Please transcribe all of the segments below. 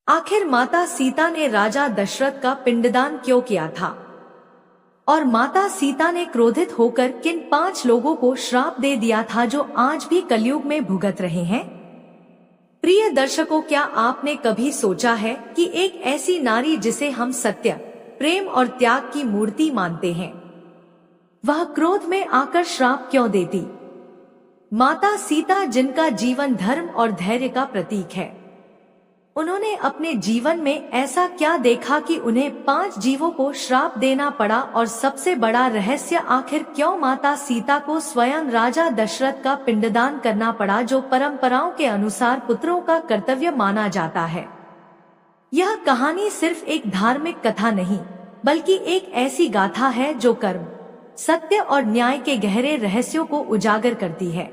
आखिर माता सीता ने राजा दशरथ का पिंडदान क्यों किया था और माता सीता ने क्रोधित होकर किन 5 लोगों को श्राप दे दिया था जो आज भी कलयुग में भुगत रहे हैं। प्रिय दर्शकों, क्या आपने कभी सोचा है कि एक ऐसी नारी जिसे हम सत्य, प्रेम और त्याग की मूर्ति मानते हैं, वह क्रोध में आकर श्राप क्यों देती? माता सीता, जिनका जीवन धर्म और धैर्य का प्रतीक है, उन्होंने अपने जीवन में ऐसा क्या देखा कि उन्हें 5 जीवों को श्राप देना पड़ा? और सबसे बड़ा रहस्य, आखिर क्यों माता सीता को स्वयं राजा दशरथ का पिंडदान करना पड़ा, जो परंपराओं के अनुसार पुत्रों का कर्तव्य माना जाता है? यह कहानी सिर्फ एक धार्मिक कथा नहीं, बल्कि एक ऐसी गाथा है जो कर्म, सत्य और न्याय के गहरे रहस्यों को उजागर करती है।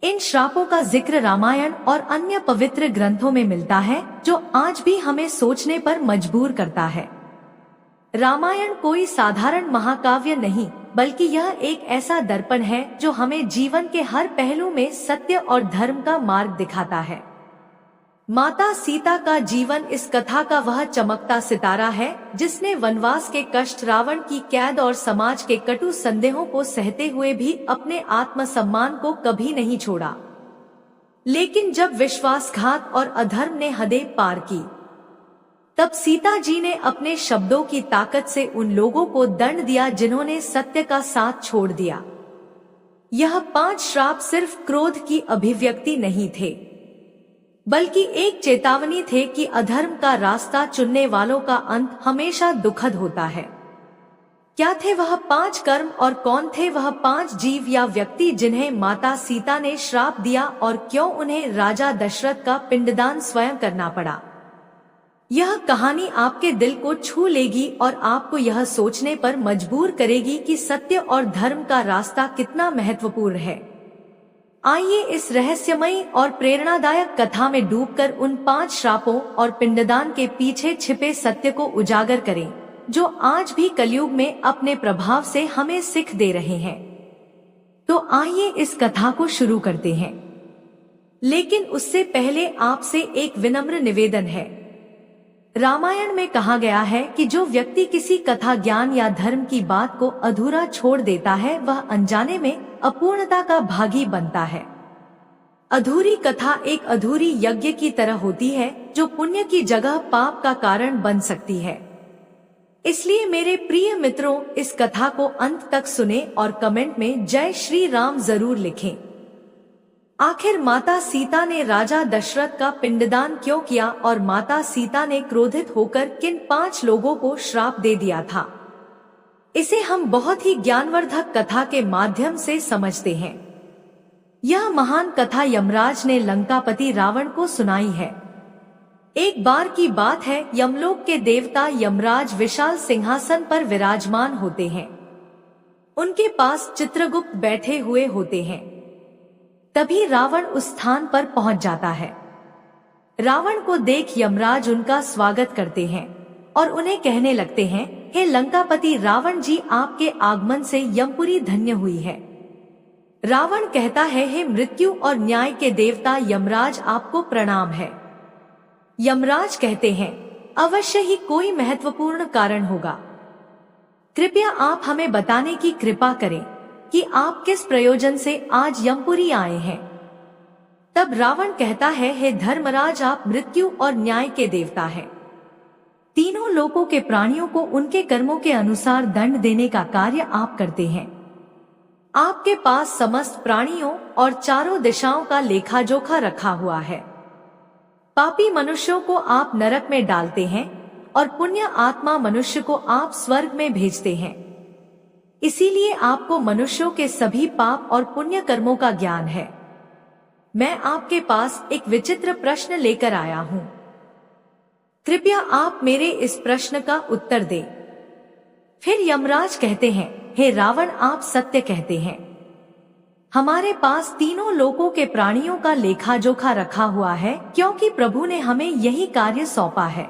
इन श्रापों का जिक्र रामायण और अन्य पवित्र ग्रंथों में मिलता है, जो आज भी हमें सोचने पर मजबूर करता है। रामायण कोई साधारण महाकाव्य नहीं, बल्कि यह एक ऐसा दर्पण है जो हमें जीवन के हर पहलू में सत्य और धर्म का मार्ग दिखाता है। माता सीता का जीवन इस कथा का वह चमकता सितारा है जिसने वनवास के कष्ट, रावण की कैद और समाज के कटु संदेहों को सहते हुए भी अपने आत्मसम्मान को कभी नहीं छोड़ा। लेकिन जब विश्वासघात और अधर्म ने हदें पार की, तब सीता जी ने अपने शब्दों की ताकत से उन लोगों को दंड दिया जिन्होंने सत्य का साथ छोड़ दिया। यह 5 श्राप सिर्फ क्रोध की अभिव्यक्ति नहीं थे, बल्कि एक चेतावनी थे कि अधर्म का रास्ता चुनने वालों का अंत हमेशा दुखद होता है। क्या थे वह 5 कर्म और कौन थे वह 5 जीव या व्यक्ति जिन्हें माता सीता ने श्राप दिया, और क्यों उन्हें राजा दशरथ का पिंडदान स्वयं करना पड़ा? यह कहानी आपके दिल को छू लेगी और आपको यह सोचने पर मजबूर करेगी कि सत्य और धर्म का रास्ता कितना महत्वपूर्ण है। आइए इस रहस्यमयी और प्रेरणादायक कथा में डूबकर उन 5 श्रापों और पिंडदान के पीछे छिपे सत्य को उजागर करें, जो आज भी कलयुग में अपने प्रभाव से हमें सीख दे रहे हैं। तो आइए इस कथा को शुरू करते हैं, लेकिन उससे पहले आपसे एक विनम्र निवेदन है। रामायण में कहा गया है कि जो व्यक्ति किसी कथा, ज्ञान या धर्म की बात को अधूरा छोड़ देता है, वह अनजाने में अपूर्णता का भागी बनता है। अधूरी कथा एक अधूरी यज्ञ की तरह होती है, जो पुण्य की जगह पाप का कारण बन सकती है। इसलिए मेरे प्रिय मित्रों, इस कथा को अंत तक सुने और कमेंट में जय श्री राम जरूर लिखें। आखिर माता सीता ने राजा दशरथ का पिंडदान क्यों किया और माता सीता ने क्रोधित होकर किन 5 लोगों को श्राप दे दिया था? इसे हम बहुत ही ज्ञानवर्धक कथा के माध्यम से समझते हैं। यह महान कथा यमराज ने लंकापति रावण को सुनाई है। एक बार की बात है, यमलोक के देवता यमराज विशाल सिंहासन पर विराजमान होते हैं। उनके पास चित्रगुप्त बैठे हुए होते हैं। तभी रावण उस स्थान पर पहुंच जाता है। रावण को देख यमराज उनका स्वागत करते हैं और उन्हें कहने लगते हैं, हे लंकापति रावण जी, आपके आगमन से यमपुरी धन्य हुई है। रावण कहता है, हे मृत्यु और न्याय के देवता यमराज, आपको प्रणाम है। यमराज कहते हैं, अवश्य ही कोई महत्वपूर्ण कारण होगा। कृपया आप हमें बताने की कृपा करें कि आप किस प्रयोजन से आज यमपुरी आए हैं। तब रावण कहता है, हे धर्मराज, आप मृत्यु और न्याय के देवता हैं। तीनों लोकों के प्राणियों को उनके कर्मों के अनुसार दंड देने का कार्य आप करते हैं। आपके पास समस्त प्राणियों और चारों दिशाओं का लेखा जोखा रखा हुआ है। पापी मनुष्यों को आप नरक में डालते हैं और पुण्य आत्मा मनुष्य को आप स्वर्ग में भेजते हैं। इसीलिए आपको मनुष्यों के सभी पाप और पुण्य कर्मों का ज्ञान है। मैं आपके पास एक विचित्र प्रश्न लेकर आया हूँ। कृपया आप मेरे इस प्रश्न का उत्तर दें। फिर यमराज कहते हैं, हे रावण, आप सत्य कहते हैं। हमारे पास तीनों लोकों के प्राणियों का लेखा जोखा रखा हुआ है, क्योंकि प्रभु ने हमें यही कार्य सौंपा है।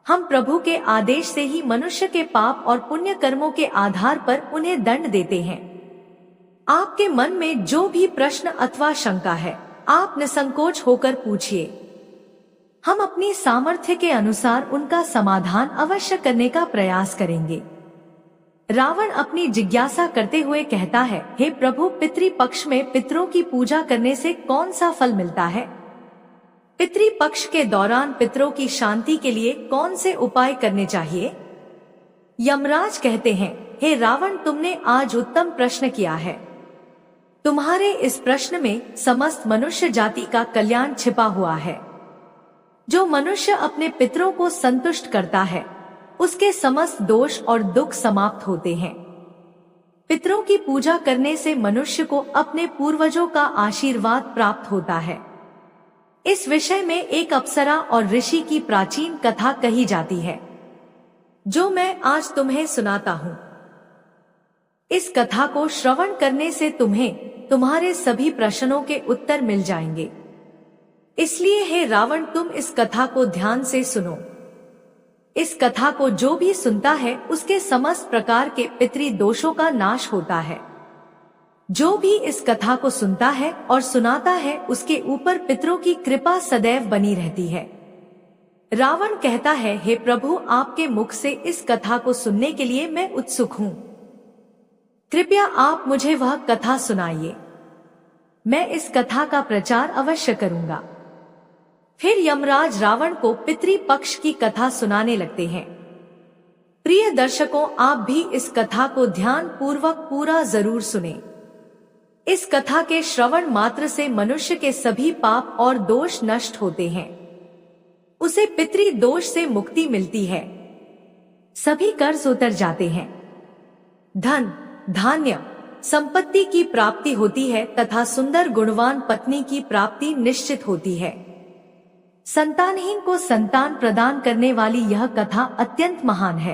हम प्रभु के आदेश से ही मनुष्य के पाप और पुण्य कर्मों के आधार पर उन्हें दंड देते हैं। आपके मन में जो भी प्रश्न अथवा शंका है, आप निसंकोच होकर पूछिए। हम अपनी सामर्थ्य के अनुसार उनका समाधान अवश्य करने का प्रयास करेंगे। रावण अपनी जिज्ञासा करते हुए कहता है, हे प्रभु, पितृपक्ष में पितरों की पूजा करने से कौन सा फल मिलता है? पितृपक्ष के दौरान पितरों की शांति के लिए कौन से उपाय करने चाहिए? यमराज कहते हैं, हे रावण, तुमने आज उत्तम प्रश्न किया है। तुम्हारे इस प्रश्न में समस्त मनुष्य जाति का कल्याण छिपा हुआ है। जो मनुष्य अपने पितरों को संतुष्ट करता है, उसके समस्त दोष और दुख समाप्त होते हैं। पितरों की पूजा करने से मनुष्य को अपने पूर्वजों का आशीर्वाद प्राप्त होता है। इस विषय में एक अप्सरा और ऋषि की प्राचीन कथा कही जाती है, जो मैं आज तुम्हें सुनाता हूँ। इस कथा को श्रवण करने से तुम्हें तुम्हारे सभी प्रश्नों के उत्तर मिल जाएंगे। इसलिए हे रावण, तुम इस कथा को ध्यान से सुनो। इस कथा को जो भी सुनता है, उसके समस्त प्रकार के पितृ दोषों का नाश होता है। जो भी इस कथा को सुनता है और सुनाता है, उसके ऊपर पितरों की कृपा सदैव बनी रहती है। रावण कहता है, हे प्रभु, आपके मुख से इस कथा को सुनने के लिए मैं उत्सुक हूँ। कृपया आप मुझे वह कथा सुनाइए। मैं इस कथा का प्रचार अवश्य करूँगा। फिर यमराज रावण को पितृपक्ष की कथा सुनाने लगते हैं। प्रिय दर्शकों, आप भी इस कथा को ध्यान पूर्वक पूरा जरूर सुने। इस कथा के श्रवण मात्र से मनुष्य के सभी पाप और दोष नष्ट होते हैं। उसे पितृ दोष से मुक्ति मिलती है। सभी कर्ज उतर जाते हैं। धन, धान्य, संपत्ति की प्राप्ति होती है तथा सुंदर गुणवान पत्नी की प्राप्ति निश्चित होती है। संतानहीन को संतान प्रदान करने वाली यह कथा अत्यंत महान है।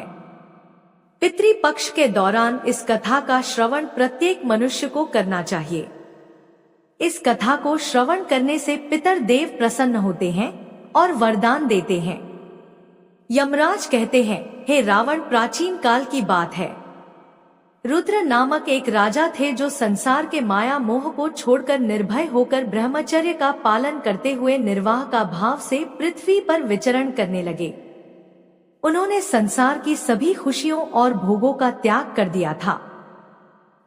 पितृपक्ष के दौरान इस कथा का श्रवण प्रत्येक मनुष्य को करना चाहिए। इस कथा को श्रवण करने से पितर देव प्रसन्न होते हैं और वरदान देते हैं। यमराज कहते हैं, हे रावण, प्राचीन काल की बात है। रुद्र नामक एक राजा थे जो संसार के माया मोह को छोड़कर निर्भय होकर ब्रह्मचर्य का पालन करते हुए निर्वाह का भाव से पृथ्वी पर विचरण करने लगे। उन्होंने संसार की सभी खुशियों और भोगों का त्याग कर दिया था।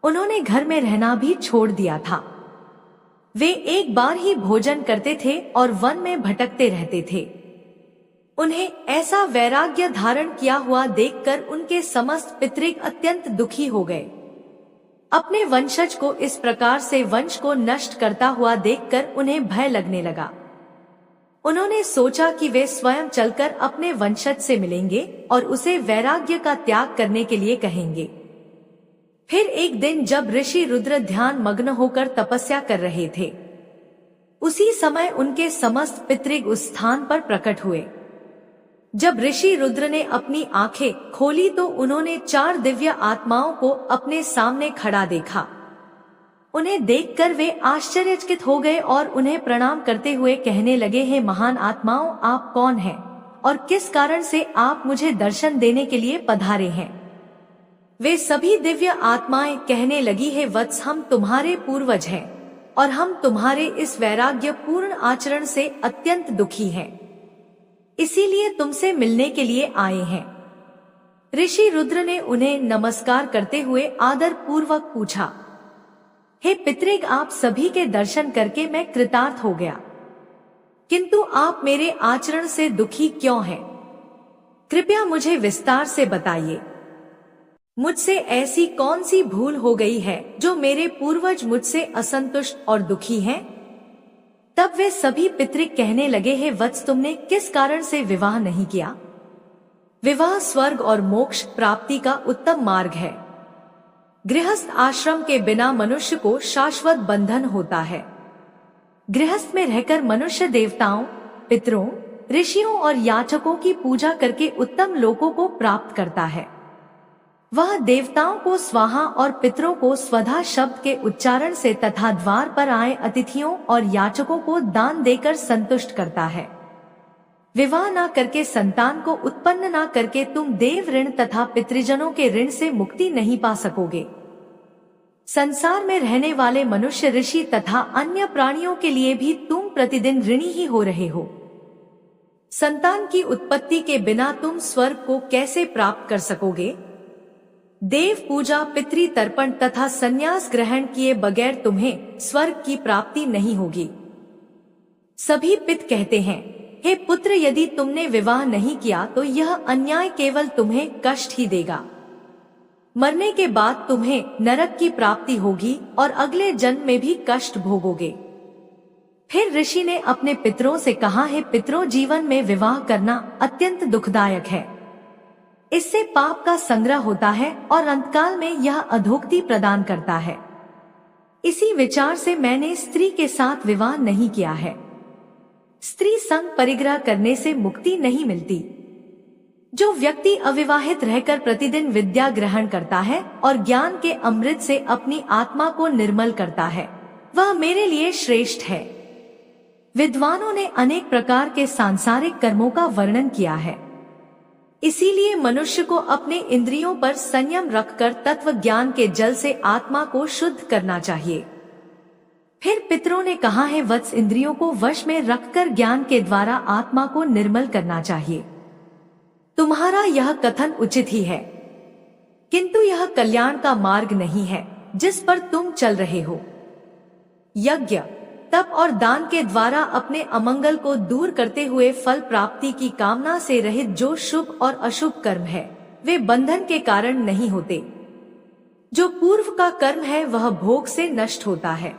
उन्होंने घर में रहना भी छोड़ दिया था। वे एक बार ही भोजन करते थे और वन में भटकते रहते थे। उन्हें ऐसा वैराग्य धारण किया हुआ देखकर उनके समस्त पितृ अत्यंत दुखी हो गए। अपने वंशज को इस प्रकार से वंश को नष्ट करता हुआ देखकर उन्हें भय लगने लगा। उन्होंने सोचा कि वे स्वयं चलकर अपने वंशज से मिलेंगे और उसे वैराग्य का त्याग करने के लिए कहेंगे। फिर एक दिन जब ऋषि रुद्र ध्यान मग्न होकर तपस्या कर रहे थे, उसी समय उनके समस्त पितृ उस स्थान पर प्रकट हुए। जब ऋषि रुद्र ने अपनी आंखें खोली तो उन्होंने 4 दिव्य आत्माओं को अपने सामने खड़ा देखा। उन्हें देखकर वे आश्चर्यचकित हो गए और उन्हें प्रणाम करते हुए कहने लगे, हे महान आत्माओं, आप कौन हैं और किस कारण से आप मुझे दर्शन देने के लिए पधारे हैं? वे सभी दिव्य आत्माएं कहने लगी, हे वत्स, हम तुम्हारे पूर्वज हैं और हम तुम्हारे इस वैराग्य पूर्ण आचरण से अत्यंत दुखी हैं। इसीलिए तुमसे मिलने के लिए आए हैं। ऋषि रुद्र ने उन्हें नमस्कार करते हुए आदर पूर्वक पूछा, हे पितृग, आप सभी के दर्शन करके मैं कृतार्थ हो गया, किंतु आप मेरे आचरण से दुखी क्यों हैं? कृपया मुझे विस्तार से बताइए। मुझसे ऐसी कौन सी भूल हो गई है जो मेरे पूर्वज मुझसे असंतुष्ट और दुखी हैं? तब वे सभी पितृ कहने लगे, हे वत्स, तुमने किस कारण से विवाह नहीं किया? विवाह स्वर्ग और मोक्ष प्राप्ति का उत्तम मार्ग है। गृहस्थ आश्रम के बिना मनुष्य को शाश्वत बंधन होता है। गृहस्थ में रहकर मनुष्य देवताओं, पितरों, ऋषियों और याचकों की पूजा करके उत्तम लोकों को प्राप्त करता है। वह देवताओं को स्वाहा और पितरों को स्वधा शब्द के उच्चारण से तथा द्वार पर आए अतिथियों और याचकों को दान देकर संतुष्ट करता है। विवाह न करके, संतान को उत्पन्न न करके तुम देव ऋण तथा पितृजनों के ऋण से मुक्ति नहीं पा सकोगे। संसार में रहने वाले मनुष्य, ऋषि तथा अन्य प्राणियों के लिए भी तुम प्रतिदिन ऋणी ही हो रहे हो। संतान की उत्पत्ति के बिना तुम स्वर्ग को कैसे प्राप्त कर सकोगे? देव पूजा, पितृ तर्पण तथा संन्यास ग्रहण किए बगैर तुम्हें स्वर्ग की प्राप्ति नहीं होगी। सभी पिता कहते हैं, हे पुत्र, यदि तुमने विवाह नहीं किया तो यह अन्याय केवल तुम्हें कष्ट ही देगा। मरने के बाद तुम्हें नरक की प्राप्ति होगी और अगले जन्म में भी कष्ट भोगोगे। फिर ऋषि ने अपने पितरों से कहा, हे पितरों, जीवन में विवाह करना अत्यंत दुखदायक है। इससे पाप का संग्रह होता है और अंतकाल में यह अधोगति प्रदान करता है। इसी विचार से मैंने स्त्री के साथ विवाह नहीं किया है। स्त्री संग परिग्रह करने से मुक्ति नहीं मिलती। जो व्यक्ति अविवाहित रहकर प्रतिदिन विद्या ग्रहण करता है और ज्ञान के अमृत से अपनी आत्मा को निर्मल करता है, वह मेरे लिए श्रेष्ठ है। विद्वानों ने अनेक प्रकार के सांसारिक कर्मों का वर्णन किया है। इसीलिए मनुष्य को अपने इंद्रियों पर संयम रखकर तत्व ज्ञान के जल से आत्मा को शुद्ध करना चाहिए। फिर पितरों ने कहा है, वत्स, इंद्रियों को वश में रखकर ज्ञान के द्वारा आत्मा को निर्मल करना चाहिए। तुम्हारा यह कथन उचित ही है, किंतु यह कल्याण का मार्ग नहीं है जिस पर तुम चल रहे हो। यज्ञ, तप और दान के द्वारा अपने अमंगल को दूर करते हुए फल प्राप्ति की कामना से रहित जो शुभ और अशुभ कर्म है, वे बंधन के कारण नहीं होते। जो पूर्व का कर्म है वह भोग से नष्ट होता है।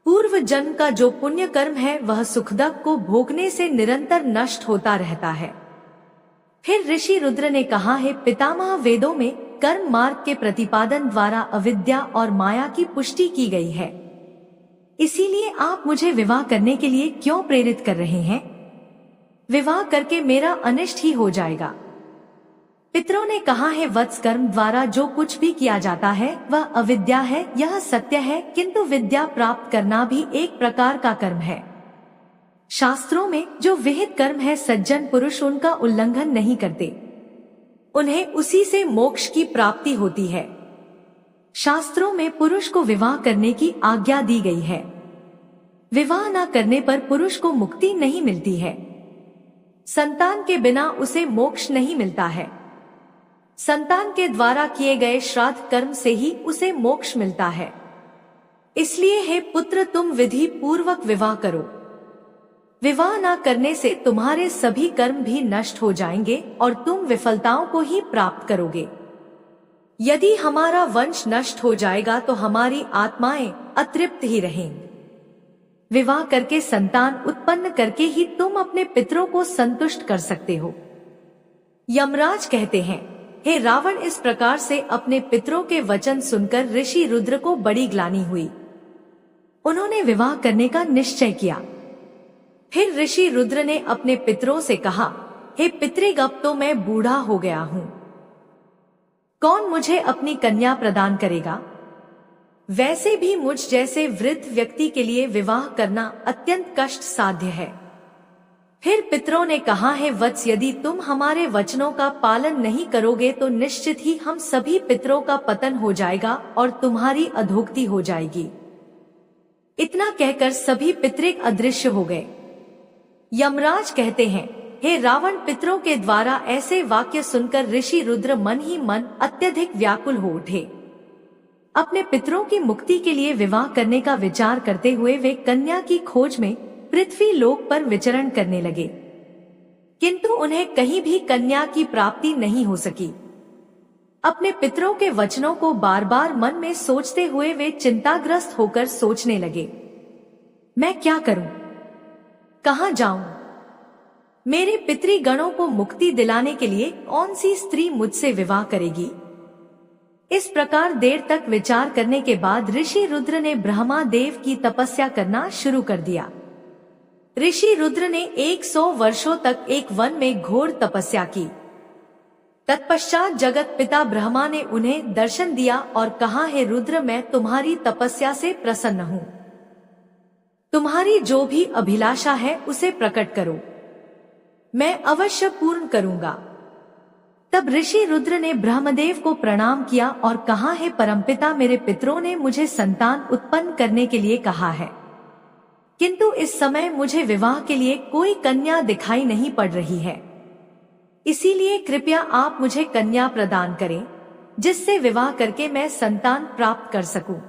पूर्व जन्म का जो पुण्य कर्म है वह सुखदक को भोगने से निरंतर नष्ट होता रहता है। फिर ऋषि रुद्र ने कहा है, पितामह, वेदों में कर्म मार्ग के प्रतिपादन द्वारा अविद्या और माया की पुष्टि की गई है। इसीलिए आप मुझे विवाह करने के लिए क्यों प्रेरित कर रहे हैं? विवाह करके मेरा अनिष्ट ही हो जाएगा। पितरों ने कहा है, वत्स, कर्म द्वारा जो कुछ भी किया जाता है वह अविद्या है, यह सत्य है, किंतु विद्या प्राप्त करना भी एक प्रकार का कर्म है। शास्त्रों में जो विहित कर्म है, सज्जन पुरुष उनका उल्लंघन नहीं करते, उन्हें उसी से मोक्ष की प्राप्ति होती है। शास्त्रों में पुरुष को विवाह करने की आज्ञा दी गई है। विवाह न करने पर पुरुष को मुक्ति नहीं मिलती है। संतान के बिना उसे मोक्ष नहीं मिलता है। संतान के द्वारा किए गए श्राद्ध कर्म से ही उसे मोक्ष मिलता है। इसलिए हे पुत्र, तुम विधि पूर्वक विवाह करो। विवाह न करने से तुम्हारे सभी कर्म भी नष्ट हो जाएंगे और तुम विफलताओं को ही प्राप्त करोगे। यदि हमारा वंश नष्ट हो जाएगा तो हमारी आत्माएं अतृप्त ही रहेंगी। विवाह करके संतान उत्पन्न करके ही तुम अपने पितरों को संतुष्ट कर सकते हो। यमराज कहते हैं, हे रावण, इस प्रकार से अपने पितरों के वचन सुनकर ऋषि रुद्र को बड़ी ग्लानि हुई। उन्होंने विवाह करने का निश्चय किया। फिर ऋषि रुद्र ने अपने पितरों से कहा, हे पितृग, अब तो मैं बूढ़ा हो गया हूँ। कौन मुझे अपनी कन्या प्रदान करेगा? वैसे भी मुझ जैसे वृद्ध व्यक्ति के लिए विवाह करना अत्यंत कष्ट साध्य है। फिर पितरों ने कहा, है वत्स, यदि तुम हमारे वचनों का पालन नहीं करोगे तो निश्चित ही हम सभी पितरों का पतन हो जाएगा और तुम्हारी अधोगति हो जाएगी। इतना कहकर सभी पितृग अदृश्य हो गए। यमराज कहते हैं, हे रावण, पितरों के द्वारा ऐसे वाक्य सुनकर ऋषि रुद्र मन ही मन अत्यधिक व्याकुल हो उठे। अपने पितरों की मुक्ति के लिए विवाह करने का विचार करते हुए वे कन्या की खोज में पृथ्वी लोक पर विचरण करने लगे, किंतु उन्हें कहीं भी कन्या की प्राप्ति नहीं हो सकी। अपने पितरों के वचनों को बार बार मन में सोचते हुए वे चिंताग्रस्त होकर सोचने लगे, मैं क्या करूं? कहां जाऊं? मेरे पितृगणों को मुक्ति दिलाने के लिए कौन सी स्त्री मुझसे विवाह करेगी? इस प्रकार देर तक विचार करने के बाद ऋषि रुद्र ने ब्रह्मा देव की तपस्या करना शुरू कर दिया। ऋषि रुद्र ने 100 वर्षों तक एक वन में घोर तपस्या की। तत्पश्चात जगत पिता ब्रह्मा ने उन्हें दर्शन दिया और कहा, हे रुद्र, मैं तुम्हारी तपस्या से प्रसन्न हूँ। तुम्हारी जो भी अभिलाषा है उसे प्रकट करो, मैं अवश्य पूर्ण करूंगा। तब ऋषि रुद्र ने ब्रह्मदेव को प्रणाम किया और कहा, हे परमपिता, मेरे पितरों ने मुझे संतान उत्पन्न करने के लिए कहा है। किंतु इस समय मुझे विवाह के लिए कोई कन्या दिखाई नहीं पड़ रही है। इसीलिए कृपया आप मुझे कन्या प्रदान करें, जिससे विवाह करके मैं संतान प्राप्त कर सकूं।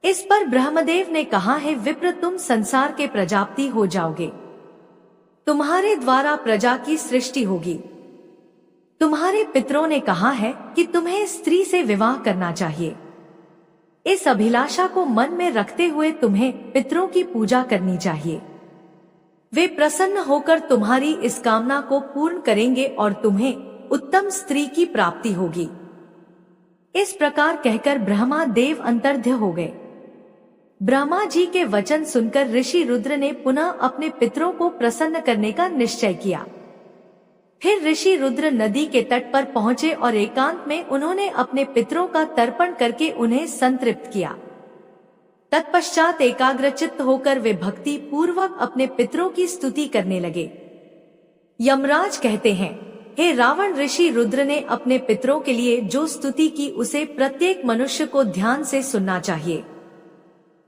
इस पर ब्रह्मदेव ने कहा, है विप्र, तुम संसार के प्रजापति हो जाओगे। तुम्हारे द्वारा प्रजा की सृष्टि होगी। तुम्हारे पितरों ने कहा है कि तुम्हें स्त्री से विवाह करना चाहिए। इस अभिलाषा को मन में रखते हुए तुम्हें पितरों की पूजा करनी चाहिए। वे प्रसन्न होकर तुम्हारी इस कामना को पूर्ण करेंगे और तुम्हें उत्तम स्त्री की प्राप्ति होगी। इस प्रकार कहकर ब्रह्मा देव अंतर्ध्य हो गए। ब्रह्मा जी के वचन सुनकर ऋषि रुद्र ने पुनः अपने पितरों को प्रसन्न करने का निश्चय किया। फिर ऋषि रुद्र नदी के तट पर पहुंचे और एकांत में उन्होंने अपने पितरों का तर्पण करके उन्हें संतृप्त किया। तत्पश्चात एकाग्रचित्त होकर वे भक्ति पूर्वक अपने पितरों की स्तुति करने लगे। यमराज कहते हैं, हे रावण, ऋषि रुद्र ने अपने पितरों के लिए जो स्तुति की उसे प्रत्येक मनुष्य को ध्यान से सुनना चाहिए।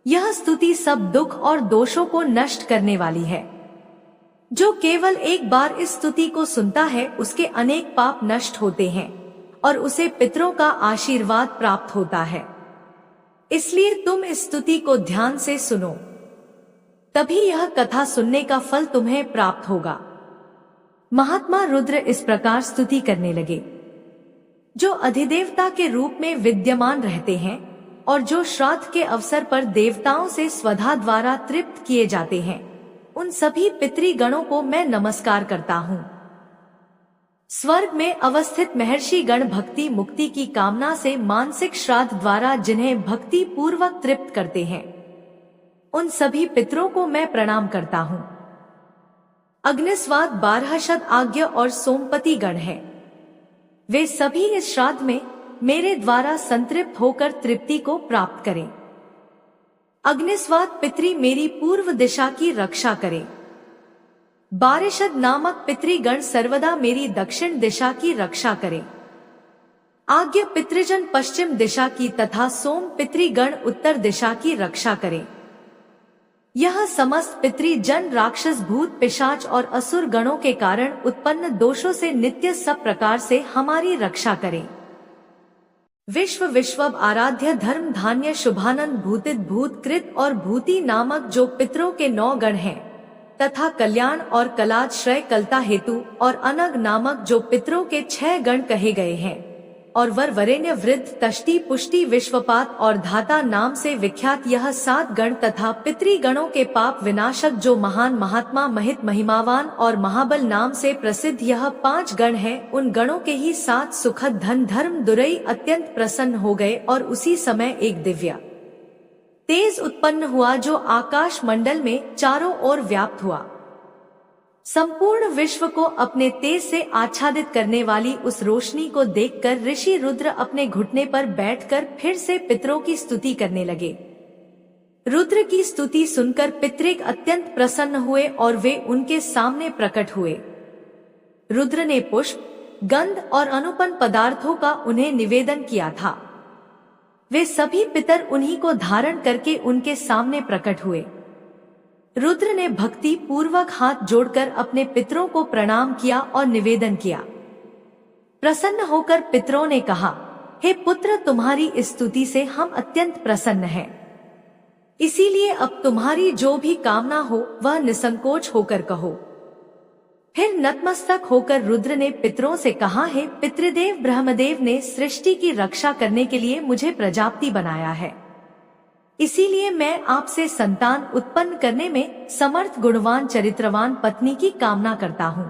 यह स्तुति सब दुख और दोषों को नष्ट करने वाली है। जो केवल एक बार इस स्तुति को सुनता है उसके अनेक पाप नष्ट होते हैं और उसे पितरों का आशीर्वाद प्राप्त होता है। इसलिए तुम इस स्तुति को ध्यान से सुनो, तभी यह कथा सुनने का फल तुम्हें प्राप्त होगा। महात्मा रुद्र इस प्रकार स्तुति करने लगे। जो अधिदेवता के रूप में विद्यमान रहते हैं और जो श्राद्ध के अवसर पर देवताओं से स्वधा द्वारा तृप्त किए जाते हैं, उन सभी पितृगणों को मैं नमस्कार करता हूँ। स्वर्ग में अवस्थित महर्षि गण भक्ति मुक्ति की कामना से मानसिक श्राद्ध द्वारा जिन्हें भक्ति पूर्वक तृप्त करते हैं, उन सभी पितरों को मैं प्रणाम करता हूँ। अग्निस्वाद, बारहशत, आज्ञ और सोमपति गण हैं। वे सभी इस श्राद्ध में मेरे द्वारा संतृप्त होकर तृप्ति को प्राप्त करें। अग्निस्वाद पितरी मेरी पूर्व दिशा की रक्षा करें। बारिशद नामक पितृगण सर्वदा मेरी दक्षिण दिशा की रक्षा करें। आज्ञ पितृजन पश्चिम दिशा की तथा सोम पितृगण उत्तर दिशा की रक्षा करें। यह समस्त पितृजन राक्षस, भूत, पिशाच और असुर गणों के कारण उत्पन्न दोषों से नित्य सब प्रकार से हमारी रक्षा करें। विश्व, विश्वव, आराध्य, धर्म, धान्य, शुभानंद, भूतित, भूतकृत और भूति नामक जो पितरों के 9 गण हैं, तथा कल्याण और कलाद, श्रेय, कलता, हेतु और अनग नामक जो पितरों के 6 गण कहे गए हैं, और वर, वरेण्य, वृद्ध, तष्टि, पुष्टि, विश्वपात और धाता नाम से विख्यात यह 7 गण तथा पितृगणों के पाप विनाशक जो महान, महात्मा, महित, महिमावान और महाबल नाम से प्रसिद्ध यह 5 गण हैं, उन गणों के ही 7 सुखद धन, धर्म, दुरई अत्यंत प्रसन्न हो गए और उसी समय एक दिव्य तेज उत्पन्न हुआ जो आकाश मंडल में चारों ओर व्याप्त हुआ। संपूर्ण विश्व को अपने तेज से आच्छादित करने वाली उस रोशनी को देखकर ऋषि रुद्र अपने घुटने पर बैठकर फिर से पितरों की स्तुति करने लगे। रुद्र की स्तुति सुनकर पितृग अत्यंत प्रसन्न हुए और वे उनके सामने प्रकट हुए। रुद्र ने पुष्प, गंध और अनुपम पदार्थों का उन्हें निवेदन किया था। वे सभी पितर उन्हीं को धारण करके उनके सामने प्रकट हुए। रुद्र ने भक्ति पूर्वक हाथ जोड़कर अपने पितरों को प्रणाम किया और निवेदन किया। प्रसन्न होकर पितरों ने कहा, हे पुत्र, तुम्हारी इस स्तुति से हम अत्यंत प्रसन्न हैं। इसीलिए अब तुम्हारी जो भी कामना हो वह निसंकोच होकर कहो। फिर नतमस्तक होकर रुद्र ने पितरों से कहा, है पितृदेव, ब्रह्मदेव ने सृष्टि की रक्षा करने के लिए मुझे प्रजापति बनाया है। इसीलिए मैं आपसे संतान उत्पन्न करने में समर्थ, गुणवान, चरित्रवान पत्नी की कामना करता हूँ।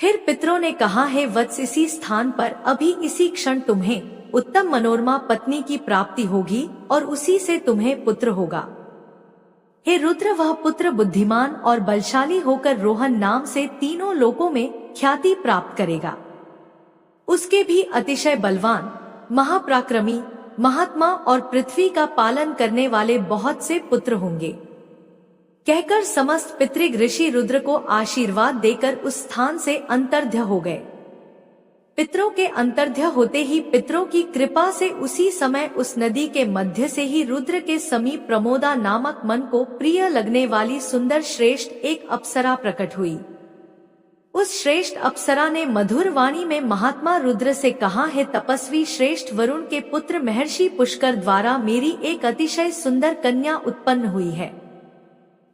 फिर पितरों ने कहा, है वत्स, इसी स्थान पर अभी इसी क्षण तुम्हें उत्तम मनोरमा पत्नी की प्राप्ति होगी और उसी से तुम्हें पुत्र होगा। हे रुद्र, वह पुत्र बुद्धिमान और बलशाली होकर रोहन नाम से तीनों लोकों में ख्याति प्राप्त करेगा। उसके भी अतिशय बलवान, महापराक्रमी, महात्मा और पृथ्वी का पालन करने वाले बहुत से पुत्र होंगे। कहकर समस्त पितृग ऋषि रुद्र को आशीर्वाद देकर उस स्थान से अंतर्ध्य हो गए। पितरों के अंतर्ध्य होते ही पितरों की कृपा से उसी समय उस नदी के मध्य से ही रुद्र के समीप प्रमोदा नामक मन को प्रिय लगने वाली सुंदर श्रेष्ठ एक अप्सरा प्रकट हुई। उस श्रेष्ठ अप्सरा ने मधुर वाणी में महात्मा रुद्र से कहा, है तपस्वी श्रेष्ठ वरुण के पुत्र महर्षि पुष्कर द्वारा मेरी एक अतिशय सुंदर कन्या उत्पन्न हुई है।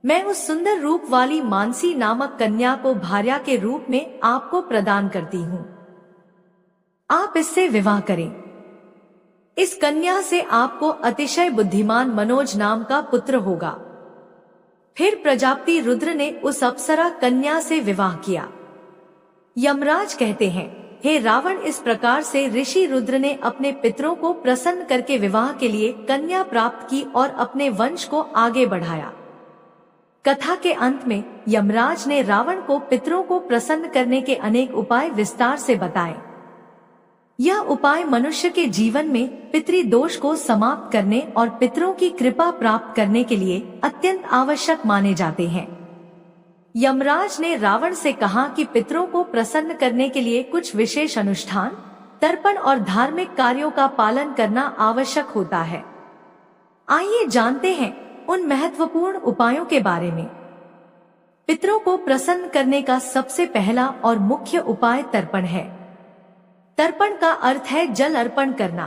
मैं उस सुंदर रूप वाली मानसी नामक कन्या को भार्या के रूप में आपको प्रदान करती हूँ। आप इससे विवाह करें। इस कन्या से आपको अतिशय बुद्धिमान मनोज नाम का पुत्र होगा। फिर प्रजापति रुद्र ने उस अप्सरा कन्या से विवाह किया। यमराज कहते हैं, हे रावण, इस प्रकार से ऋषि रुद्र ने अपने पितरों को प्रसन्न करके विवाह के लिए कन्या प्राप्त की और अपने वंश को आगे बढ़ाया। कथा के अंत में यमराज ने रावण को पितरों को प्रसन्न करने के अनेक उपाय विस्तार से बताए। यह उपाय मनुष्य के जीवन में पितृ दोष को समाप्त करने और पितरों की कृपा प्राप्त करने के लिए अत्यंत आवश्यक माने जाते हैं। यमराज ने रावण से कहा कि पितरों को प्रसन्न करने के लिए कुछ विशेष अनुष्ठान, तर्पण और धार्मिक कार्यों का पालन करना आवश्यक होता है। आइए जानते हैं उन महत्वपूर्ण उपायों के बारे में। पितरों को प्रसन्न करने का सबसे पहला और मुख्य उपाय तर्पण है। तर्पण का अर्थ है जल अर्पण करना।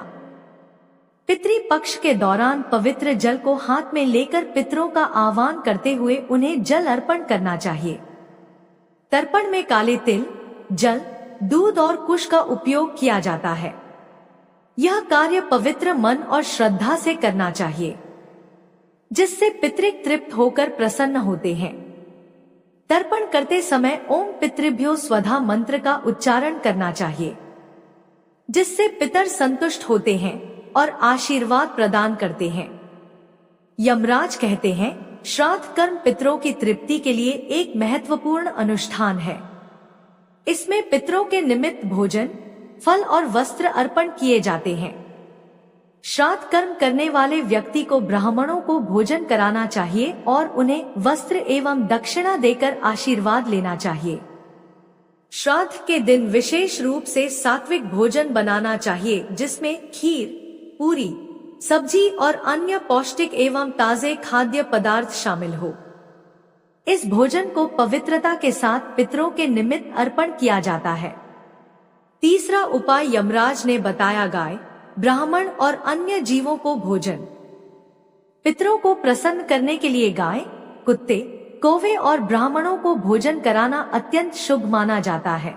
पितृ पक्ष के दौरान पवित्र जल को हाथ में लेकर पितरों का आह्वान करते हुए उन्हें जल अर्पण करना चाहिए। तर्पण में काले तिल, जल, दूध और कुश का उपयोग किया जाता है। यह कार्य पवित्र मन और श्रद्धा से करना चाहिए, जिससे पितृ तृप्त होकर प्रसन्न होते हैं। तर्पण करते समय ओम पितृभ्यो स्वधा मंत्र का उच्चारण करना चाहिए, जिससे पितर संतुष्ट होते हैं और आशीर्वाद प्रदान करते हैं। यमराज कहते हैं, श्राद्ध कर्म पितरों की तृप्ति के लिए एक महत्वपूर्ण अनुष्ठान है। इसमें पितरों के निमित्त भोजन, फल और वस्त्र अर्पण किए जाते हैं। श्राद्ध कर्म करने वाले व्यक्ति को ब्राह्मणों को भोजन कराना चाहिए और उन्हें वस्त्र एवं दक्षिणा देकर आशीर्वाद लेना चाहिए। श्राद्ध के दिन विशेष रूप से सात्विक भोजन बनाना चाहिए, जिसमें खीर, पूरी, सब्जी और अन्य पौष्टिक एवं ताजे खाद्य पदार्थ शामिल हो। इस भोजन को पवित्रता के साथ पितरों के निमित्त अर्पण किया जाता है। तीसरा उपाय यमराज ने बताया, गाय, ब्राह्मण और अन्य जीवों को भोजन। पितरों को प्रसन्न करने के लिए गाय, कुत्ते, कौवे और ब्राह्मणों को भोजन कराना अत्यंत शुभ माना जाता है।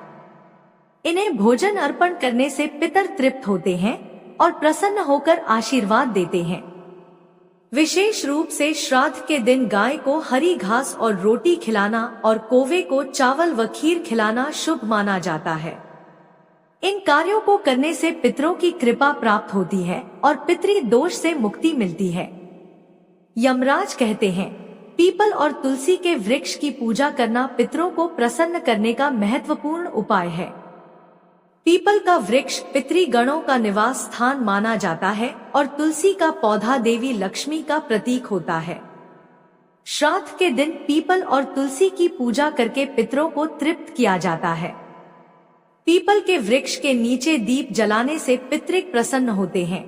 इन्हें भोजन अर्पण करने से पितर तृप्त होते हैं और प्रसन्न होकर आशीर्वाद देते हैं। विशेष रूप से श्राद्ध के दिन गाय को हरी घास और रोटी खिलाना और कौवे को चावल व खीर खिलाना शुभ माना जाता है। इन कार्यों को करने से पितरों की कृपा प्राप्त होती है और पितृ दोष से मुक्ति मिलती है। यमराज कहते हैं, पीपल और तुलसी के वृक्ष की पूजा करना पितरों को प्रसन्न करने का महत्वपूर्ण उपाय है। पीपल का वृक्ष पितृगणों का निवास स्थान माना जाता है और तुलसी का पौधा देवी लक्ष्मी का प्रतीक होता है। श्राद्ध के दिन पीपल और तुलसी की पूजा करके पितरों को तृप्त किया जाता है। पीपल के वृक्ष के नीचे दीप जलाने से पितृ प्रसन्न होते हैं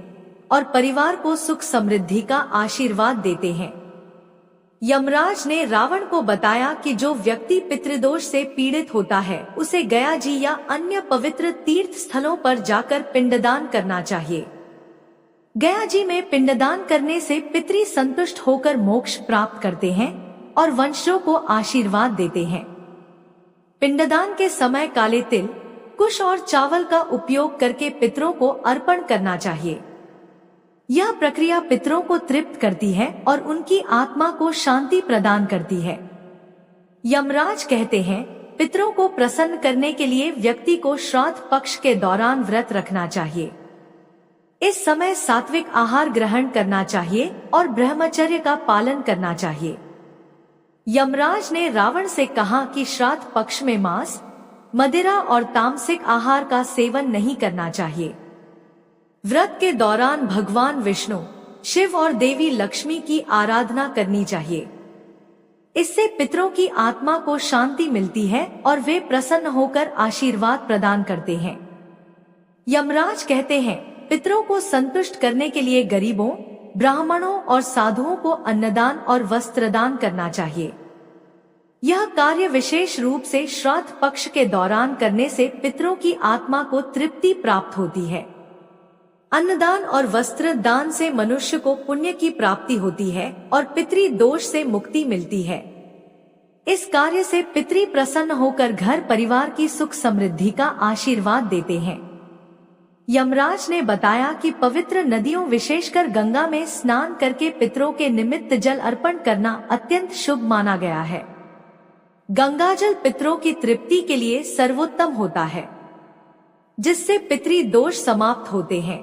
और परिवार को सुख समृद्धि का आशीर्वाद देते हैं। यमराज ने रावण को बताया कि जो व्यक्ति पितृदोष से पीड़ित होता है उसे गया जी या अन्य पवित्र तीर्थ स्थलों पर जाकर पिंडदान करना चाहिए। गया जी में पिंडदान करने से पितृ संतुष्ट होकर मोक्ष प्राप्त करते हैं और वंशजों को आशीर्वाद देते हैं। पिंडदान के समय काले तिल, कुश और चावल का उपयोग करके पितरों को अर्पण करना चाहिए। यह प्रक्रिया पितरों को तृप्त करती है और उनकी आत्मा को शांति प्रदान करती है। यमराज कहते हैं, पितरों को प्रसन्न करने के लिए व्यक्ति को श्राद्ध पक्ष के दौरान व्रत रखना चाहिए। इस समय सात्विक आहार ग्रहण करना चाहिए और ब्रह्मचर्य का पालन करना चाहिए। यमराज ने रावण से कहा कि श्राद्ध पक्ष में मांस, मदिरा और तामसिक आहार का सेवन नहीं करना चाहिए। व्रत के दौरान भगवान विष्णु, शिव और देवी लक्ष्मी की आराधना करनी चाहिए। इससे पितरों की आत्मा को शांति मिलती है और वे प्रसन्न होकर आशीर्वाद प्रदान करते हैं। यमराज कहते हैं, पितरों को संतुष्ट करने के लिए गरीबों, ब्राह्मणों और साधुओं को अन्नदान और वस्त्रदान करना चाहिए। यह कार्य विशेष रूप से श्राद्ध पक्ष के दौरान करने से पितरों की आत्मा को तृप्ति प्राप्त होती है। अन्नदान और वस्त्र दान से मनुष्य को पुण्य की प्राप्ति होती है और पितृ दोष से मुक्ति मिलती है। इस कार्य से पितृ प्रसन्न होकर घर परिवार की सुख समृद्धि का आशीर्वाद देते हैं। यमराज ने बताया कि पवित्र नदियों विशेषकर गंगा में स्नान करके पितरों के निमित्त जल अर्पण करना अत्यंत शुभ माना गया है। गंगाजल पितरों की तृप्ति के लिए सर्वोत्तम होता है, जिससे पितृ दोष समाप्त होते हैं।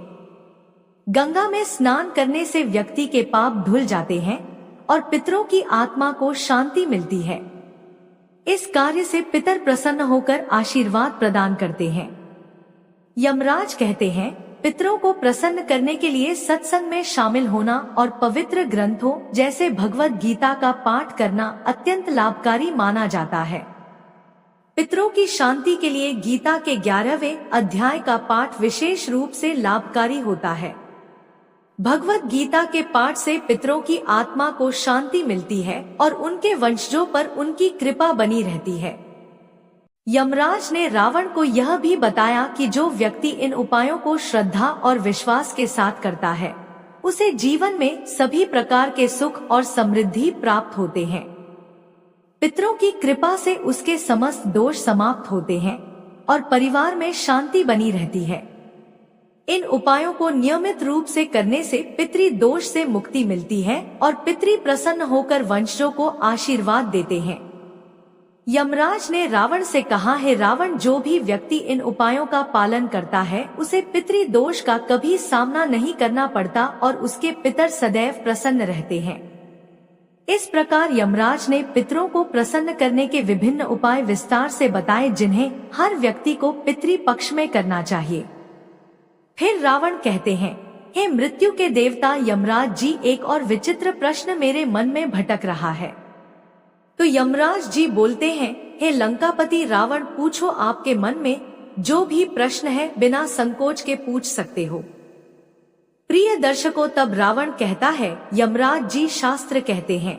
गंगा में स्नान करने से व्यक्ति के पाप धुल जाते हैं और पितरों की आत्मा को शांति मिलती है। इस कार्य से पितर प्रसन्न होकर आशीर्वाद प्रदान करते हैं। यमराज कहते हैं, पितरों को प्रसन्न करने के लिए सत्संग में शामिल होना और पवित्र ग्रंथों जैसे भगवत गीता का पाठ करना अत्यंत लाभकारी माना जाता है। पितरों की शांति के लिए गीता के 11वें अध्याय का पाठ विशेष रूप से लाभकारी होता है। भगवत गीता के पाठ से पितरों की आत्मा को शांति मिलती है और उनके वंशजों पर उनकी कृपा बनी रहती है। यमराज ने रावण को यह भी बताया कि जो व्यक्ति इन उपायों को श्रद्धा और विश्वास के साथ करता है, उसे जीवन में सभी प्रकार के सुख और समृद्धि प्राप्त होते हैं। पितरों की कृपा से उसके समस्त दोष समाप्त होते हैं और परिवार में शांति बनी रहती है। इन उपायों को नियमित रूप से करने से पितृ दोष से मुक्ति मिलती है और पितृ प्रसन्न होकर वंशजों को आशीर्वाद देते हैं। यमराज ने रावण से कहा है, रावण, जो भी व्यक्ति इन उपायों का पालन करता है उसे पितृ दोष का कभी सामना नहीं करना पड़ता और उसके पितर सदैव प्रसन्न रहते हैं। इस प्रकार यमराज ने पितरों को प्रसन्न करने के विभिन्न उपाय विस्तार से बताए, जिन्हें हर व्यक्ति को पितृ पक्ष में करना चाहिए। फिर रावण कहते हैं, हे मृत्यु के देवता यमराज जी, एक और विचित्र प्रश्न मेरे मन में भटक रहा है। तो यमराज जी बोलते हैं, हे लंकापति रावण, पूछो, आपके मन में जो भी प्रश्न है बिना संकोच के पूछ सकते हो। प्रिय दर्शकों, तब रावण कहता है, यमराज जी, शास्त्र कहते हैं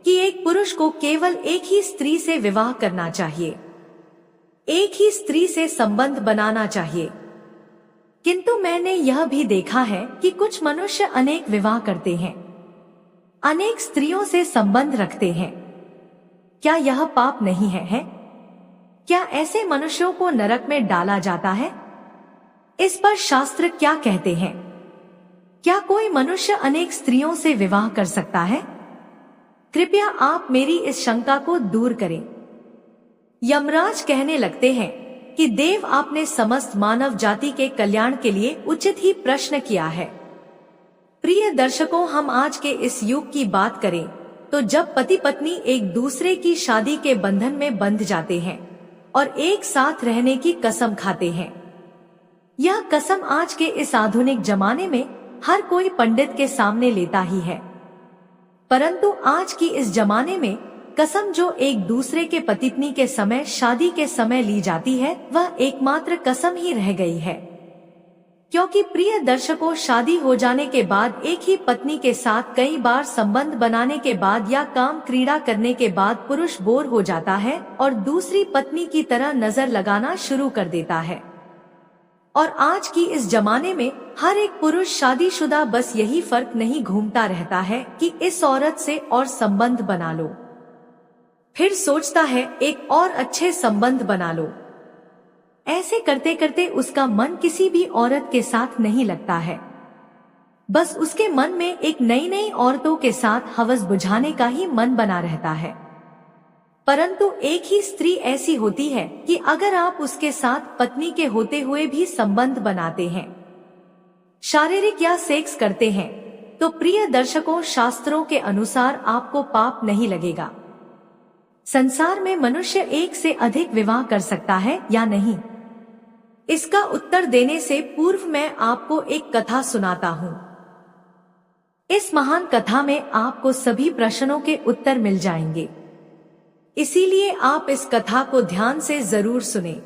कि एक पुरुष को केवल एक ही स्त्री से विवाह करना चाहिए, एक ही स्त्री से संबंध बनाना चाहिए। किंतु मैंने यह भी देखा है कि कुछ मनुष्य अनेक विवाह करते हैं, अनेक स्त्रियों से संबंध रखते हैं। क्या यह पाप नहीं है? क्या ऐसे मनुष्यों को नरक में डाला जाता है? इस पर शास्त्र क्या कहते हैं? क्या कोई मनुष्य अनेक स्त्रियों से विवाह कर सकता है? कृपया आप मेरी इस शंका को दूर करें। यमराज कहने लगते हैं कि देव, आपने समस्त मानव जाति के कल्याण के लिए उचित ही प्रश्न किया है। प्रिय दर्शकों, हम आज के इस युग की बात करें तो जब पति पत्नी एक दूसरे की शादी के बंधन में बंध जाते हैं और एक साथ रहने की कसम खाते हैं, यह कसम आज के इस आधुनिक जमाने में हर कोई पंडित के सामने लेता ही है। परंतु आज की इस जमाने में कसम जो एक दूसरे के पति पत्नी के समय, शादी के समय ली जाती है, वह एकमात्र कसम ही रह गई है। क्योंकि प्रिय दर्शकों, शादी हो जाने के बाद एक ही पत्नी के साथ कई बार संबंध बनाने के बाद या काम क्रीड़ा करने के बाद पुरुष बोर हो जाता है और दूसरी पत्नी की तरह नजर लगाना शुरू कर देता है। और आज की इस जमाने में हर एक पुरुष शादीशुदा बस यही फर्क नहीं घूमता रहता है कि इस औरत से और संबंध बना लो, फिर सोचता है एक और अच्छे संबंध बना लो। ऐसे करते करते उसका मन किसी भी औरत के साथ नहीं लगता है। बस उसके मन में एक नई नई औरतों के साथ हवस बुझाने का ही मन बना रहता है। परंतु एक ही स्त्री ऐसी होती है कि अगर आप उसके साथ पत्नी के होते हुए भी संबंध बनाते हैं, शारीरिक या सेक्स करते हैं, तो प्रिय दर्शकों, शास्त्रों के अनुसार आपको पाप नहीं लगेगा। संसार में मनुष्य एक से अधिक विवाह कर सकता है या नहीं? इसका उत्तर देने से पूर्व मैं आपको एक कथा सुनाता हूँ। इस महान कथा में आपको सभी प्रश्नों के उत्तर मिल जाएंगे, इसीलिए आप इस कथा को ध्यान से जरूर सुनें।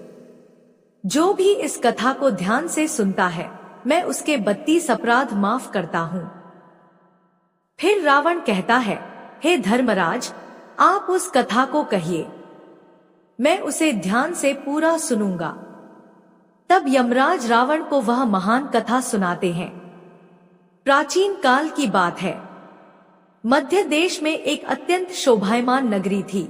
जो भी इस कथा को ध्यान से सुनता है मैं उसके 32 अपराध माफ करता हूँ। फिर रावण कहता है, हे धर्मराज, आप उस कथा को कहिए, मैं उसे ध्यान से पूरा सुनूंगा। तब यमराज रावण को वह महान कथा सुनाते हैं। प्राचीन काल की बात है। मध्य देश में एक अत्यंत शोभायमान नगरी थी।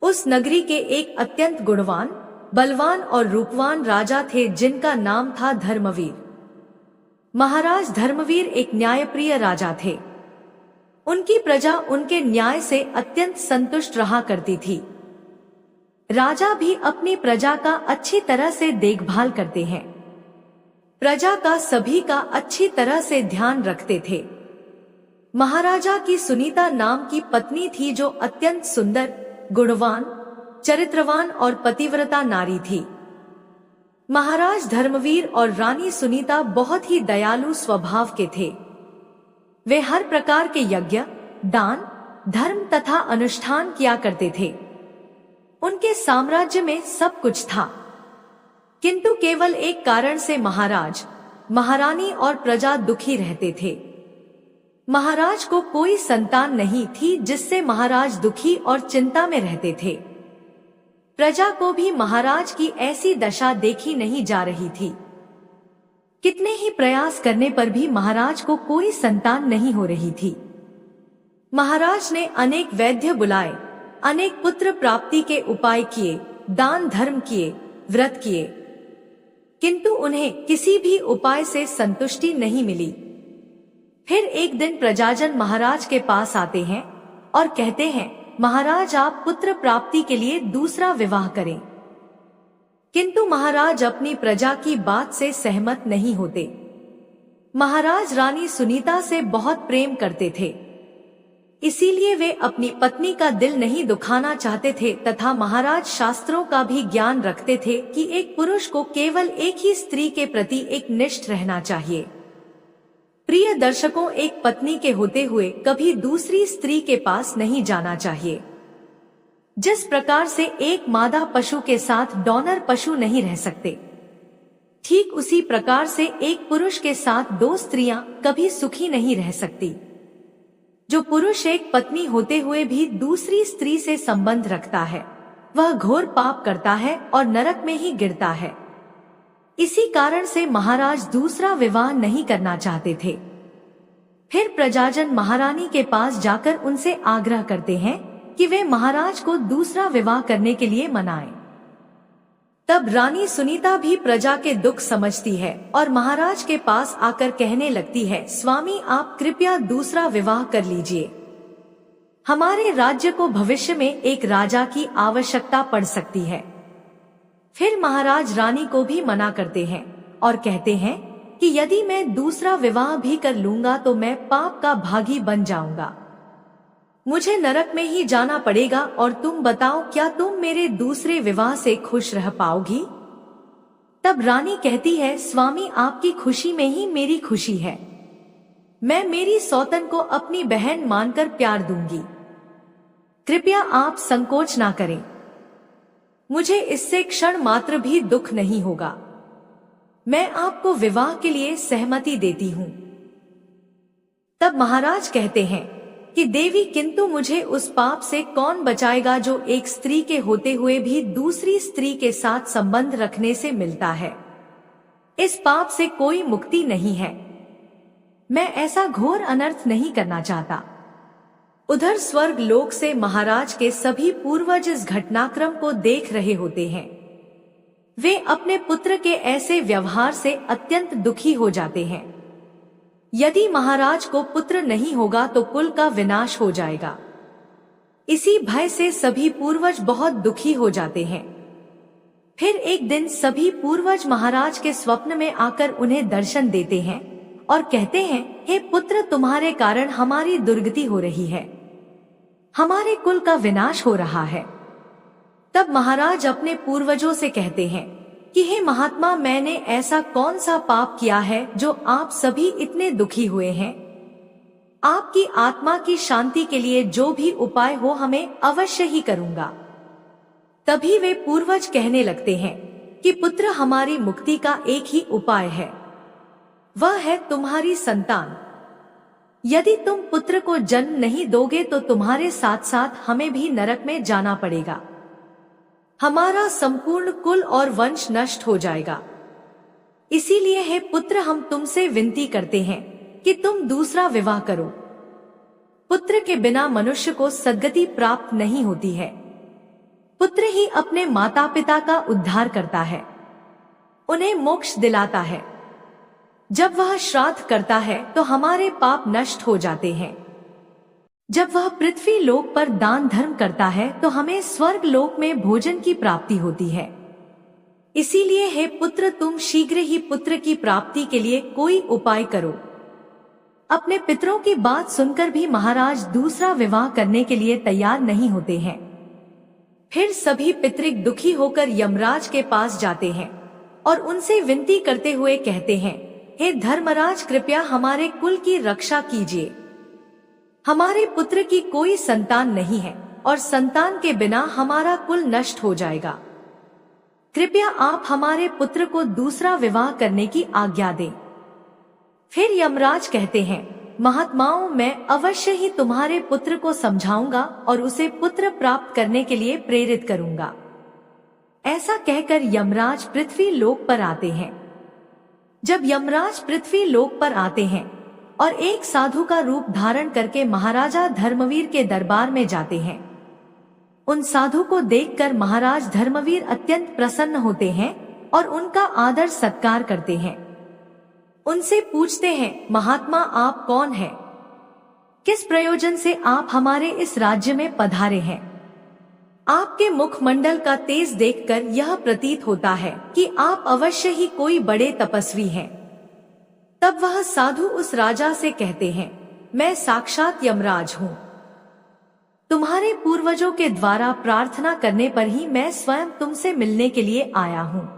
उस नगरी के एक अत्यंत गुणवान, बलवान और रूपवान राजा थे जिनका नाम था धर्मवीर। महाराज धर्मवीर एक न्यायप्रिय राजा थे। उनकी प्रजा उनके न्याय से अत्यंत संतुष्ट रहा करती थी। राजा भी अपनी प्रजा का अच्छी तरह से देखभाल करते हैं। प्रजा का सभी का अच्छी तरह से ध्यान रखते थे। महाराजा की सुनीता नाम की पत्नी थी जो अत्यंत सुंदर, गुणवान, चरित्रवान और पतिव्रता नारी थी। महाराज धर्मवीर और रानी सुनीता बहुत ही दयालु स्वभाव के थे। वे हर प्रकार के यज्ञ, दान, धर्म तथा अनुष्ठान किया करते थे। उनके साम्राज्य में सब कुछ था, किंतु केवल एक कारण से महाराज, महारानी और प्रजा दुखी रहते थे। महाराज को कोई संतान नहीं थी, जिससे महाराज दुखी और चिंता में रहते थे। प्रजा को भी महाराज की ऐसी दशा देखी नहीं जा रही थी। कितने ही प्रयास करने पर भी महाराज को कोई संतान नहीं हो रही थी। महाराज ने अनेक वैद्य बुलाए, अनेक पुत्र प्राप्ति के उपाय किए, दान धर्म किए, व्रत किए, किंतु उन्हें किसी भी उपाय से संतुष्टि नहीं मिली। फिर एक दिन प्रजाजन महाराज के पास आते हैं और कहते हैं, महाराज आप पुत्र प्राप्ति के लिए दूसरा विवाह करें। किंतु महाराज अपनी प्रजा की बात से सहमत नहीं होते। महाराज रानी सुनीता से बहुत प्रेम करते थे, इसीलिए वे अपनी पत्नी का दिल नहीं दुखाना चाहते थे तथा महाराज शास्त्रों का भी ज्ञान रखते थे कि एक पुरुष को केवल एक ही स्त्री के प्रति एक निष्ठ रहना चाहिए। प्रिय दर्शकों, एक पत्नी के होते हुए कभी दूसरी स्त्री के पास नहीं जाना चाहिए। जिस प्रकार से एक मादा पशु के साथ डॉनर पशु नहीं रह सकते, ठीक उसी प्रकार से एक पुरुष के साथ दो स्त्रियां कभी सुखी नहीं रह सकती। जो पुरुष एक पत्नी होते हुए भी दूसरी स्त्री से संबंध रखता है, वह घोर पाप करता है और नरक में ही गिरता है। इसी कारण से महाराज दूसरा विवाह नहीं करना चाहते थे। फिर प्रजाजन महारानी के पास जाकर उनसे आग्रह करते हैं कि वे महाराज को दूसरा विवाह करने के लिए मनाएं। तब रानी सुनीता भी प्रजा के दुख समझती है और महाराज के पास आकर कहने लगती है, स्वामी आप कृपया दूसरा विवाह कर लीजिए। हमारे राज्य को भविष्य में एक राजा की आवश्यकता पड़ सकती है। फिर महाराज रानी को भी मना करते हैं और कहते हैं कि यदि मैं दूसरा विवाह भी कर लूंगा तो मैं पाप का भागी बन जाऊंगा, मुझे नरक में ही जाना पड़ेगा। और तुम बताओ, क्या तुम मेरे दूसरे विवाह से खुश रह पाओगी? तब रानी कहती है, स्वामी आपकी खुशी में ही मेरी खुशी है। मैं मेरी सौतन को अपनी बहन मानकर प्यार दूंगी। कृपया आप संकोच ना करें, मुझे इससे क्षण मात्र भी दुख नहीं होगा। मैं आपको विवाह के लिए सहमति देती हूँ। तब महाराज कहते हैं कि देवी, किंतु मुझे उस पाप से कौन बचाएगा जो एक स्त्री के होते हुए भी दूसरी स्त्री के साथ संबंध रखने से मिलता है। इस पाप से कोई मुक्ति नहीं है। मैं ऐसा घोर अनर्थ नहीं करना चाहता। उधर स्वर्ग लोक से महाराज के सभी पूर्वज इस घटनाक्रम को देख रहे होते हैं। वे अपने पुत्र के ऐसे व्यवहार से अत्यंत दुखी हो जाते हैं। यदि महाराज को पुत्र नहीं होगा तो कुल का विनाश हो जाएगा। इसी भय से सभी पूर्वज बहुत दुखी हो जाते हैं। फिर एक दिन सभी पूर्वज महाराज के स्वप्न में आकर उन्हें दर्शन देते हैं और कहते हैं, हे पुत्र, तुम्हारे कारण हमारी दुर्गति हो रही है, हमारे कुल का विनाश हो रहा है। तब महाराज अपने पूर्वजों से कहते हैं कि हे महात्मा, मैंने ऐसा कौन सा पाप किया है जो आप सभी इतने दुखी हुए हैं? आपकी आत्मा की शांति के लिए जो भी उपाय हो हमें अवश्य ही करूंगा। तभी वे पूर्वज कहने लगते हैं कि पुत्र हमारी मुक्ति का एक ही उपाय है, वह है तुम्हारी संतान। यदि तुम पुत्र को जन्म नहीं दोगे तो तुम्हारे साथ साथ हमें भी नरक में जाना पड़ेगा। हमारा संपूर्ण कुल और वंश नष्ट हो जाएगा। इसीलिए हे पुत्र, हम तुमसे विनती करते हैं कि तुम दूसरा विवाह करो। पुत्र के बिना मनुष्य को सद्गति प्राप्त नहीं होती है। पुत्र ही अपने माता पिता का उद्धार करता है, उन्हें मोक्ष दिलाता है। जब वह श्राद्ध करता है तो हमारे पाप नष्ट हो जाते हैं। जब वह पृथ्वी लोक पर दान धर्म करता है तो हमें स्वर्ग लोक में भोजन की प्राप्ति होती है। इसीलिए हे पुत्र, तुम शीघ्र ही पुत्र की प्राप्ति के लिए कोई उपाय करो। अपने पितरों की बात सुनकर भी महाराज दूसरा विवाह करने के लिए तैयार नहीं होते हैं। फिर सभी पितृक दुखी होकर यमराज के पास जाते हैं और उनसे विनती करते हुए कहते हैं, हे धर्मराज, कृपया हमारे कुल की रक्षा कीजिए। हमारे पुत्र की कोई संतान नहीं है और संतान के बिना हमारा कुल नष्ट हो जाएगा। कृपया आप हमारे पुत्र को दूसरा विवाह करने की आज्ञा दें। फिर यमराज कहते हैं, महात्माओं, मैं अवश्य ही तुम्हारे पुत्र को समझाऊंगा और उसे पुत्र प्राप्त करने के लिए प्रेरित करूंगा। ऐसा कहकर यमराज पृथ्वी लोक पर आते हैं। जब यमराज पृथ्वी लोक पर आते हैं और एक साधु का रूप धारण करके महाराजा धर्मवीर के दरबार में जाते हैं, उन साधु को देखकर महाराज धर्मवीर अत्यंत प्रसन्न होते हैं और उनका आदर सत्कार करते हैं। उनसे पूछते हैं, महात्मा, आप कौन हैं? किस प्रयोजन से आप हमारे इस राज्य में पधारे हैं? आपके मुखमंडल का तेज देखकर यह प्रतीत होता है कि आप अवश्य ही कोई बड़े तपस्वी हैं। तब वह साधु उस राजा से कहते हैं, मैं साक्षात यमराज हूँ। तुम्हारे पूर्वजों के द्वारा प्रार्थना करने पर ही मैं स्वयं तुमसे मिलने के लिए आया हूँ।